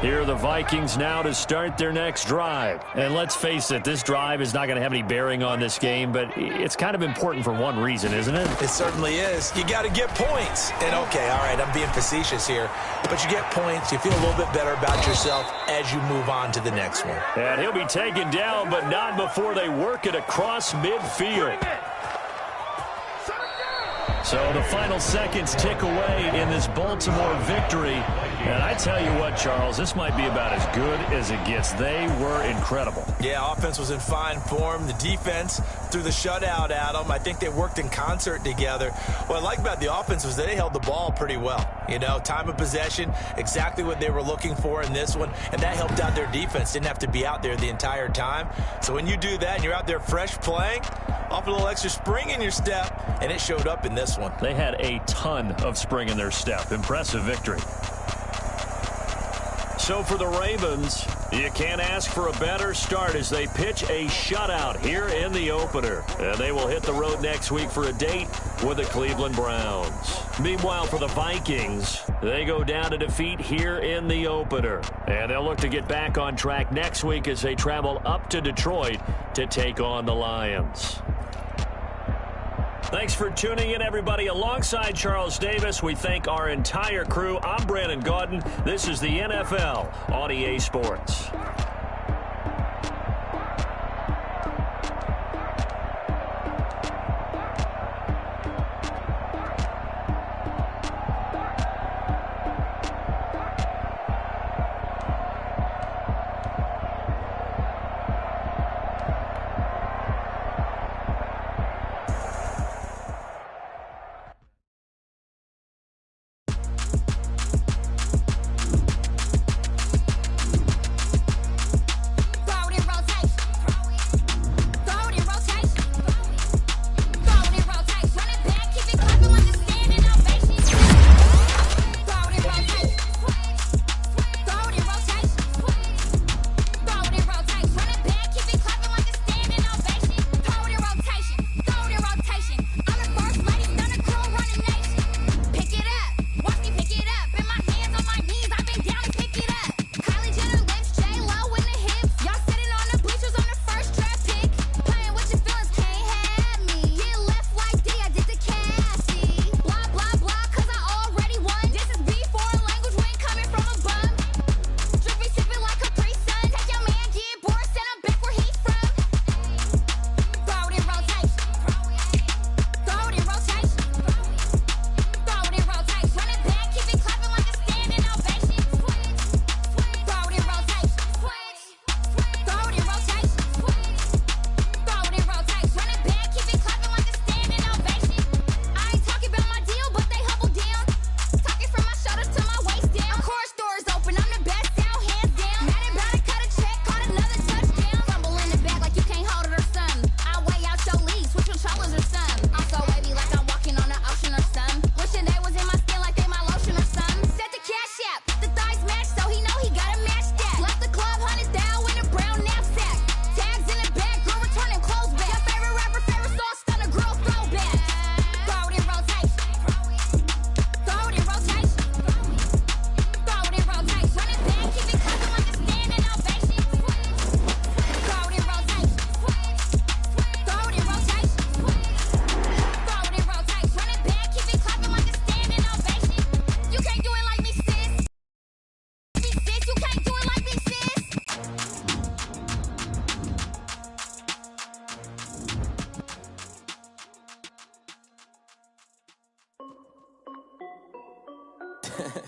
Here are the Vikings now to start their next drive. And let's face it, this drive is not going to have any bearing on this game, but it's kind of important for one reason, isn't it? It certainly is. You got to get points. And, okay, all right, I'm being facetious here, but you get points. You feel a little bit better about yourself as you move on to the next one. And he'll be taken down, but not before they work it across midfield. So the final seconds tick away in this Baltimore victory. And I tell you what, Charles, this might be about as good as it gets. They were incredible. Yeah, offense was in fine form. The defense threw the shutout at them. I think they worked in concert together. What I like about the offense was they held the ball pretty well. You know, time of possession, exactly what they were looking for in this one. And that helped out their defense. Didn't have to be out there the entire time. So when you do that and you're out there fresh playing, off a little extra spring in your step, and it showed up in this one. They had a ton of spring in their step. Impressive victory. So for the Ravens, you can't ask for a better start as they pitch a shutout here in the opener. And they will hit the road next week for a date with the Cleveland Browns. Meanwhile, for the Vikings, they go down to defeat here in the opener. And they'll look to get back on track next week as they travel up to Detroit to take on the Lions. Thanks for tuning in, everybody. Alongside Charles Davis, we thank our entire crew. I'm Brandon Gaudin. This is the NFL on EA Sports.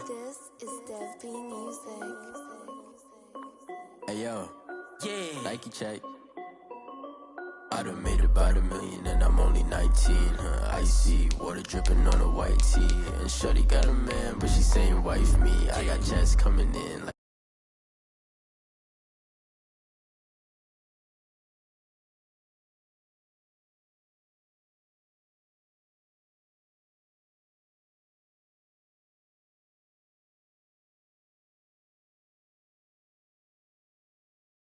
This is Dev B Music. Hey yo, Yeah. Nike check. I done made about $1 million and I'm only 19. Icy water dripping on a white tee. And shorty got a man, but she saying wife me. I got jets coming in.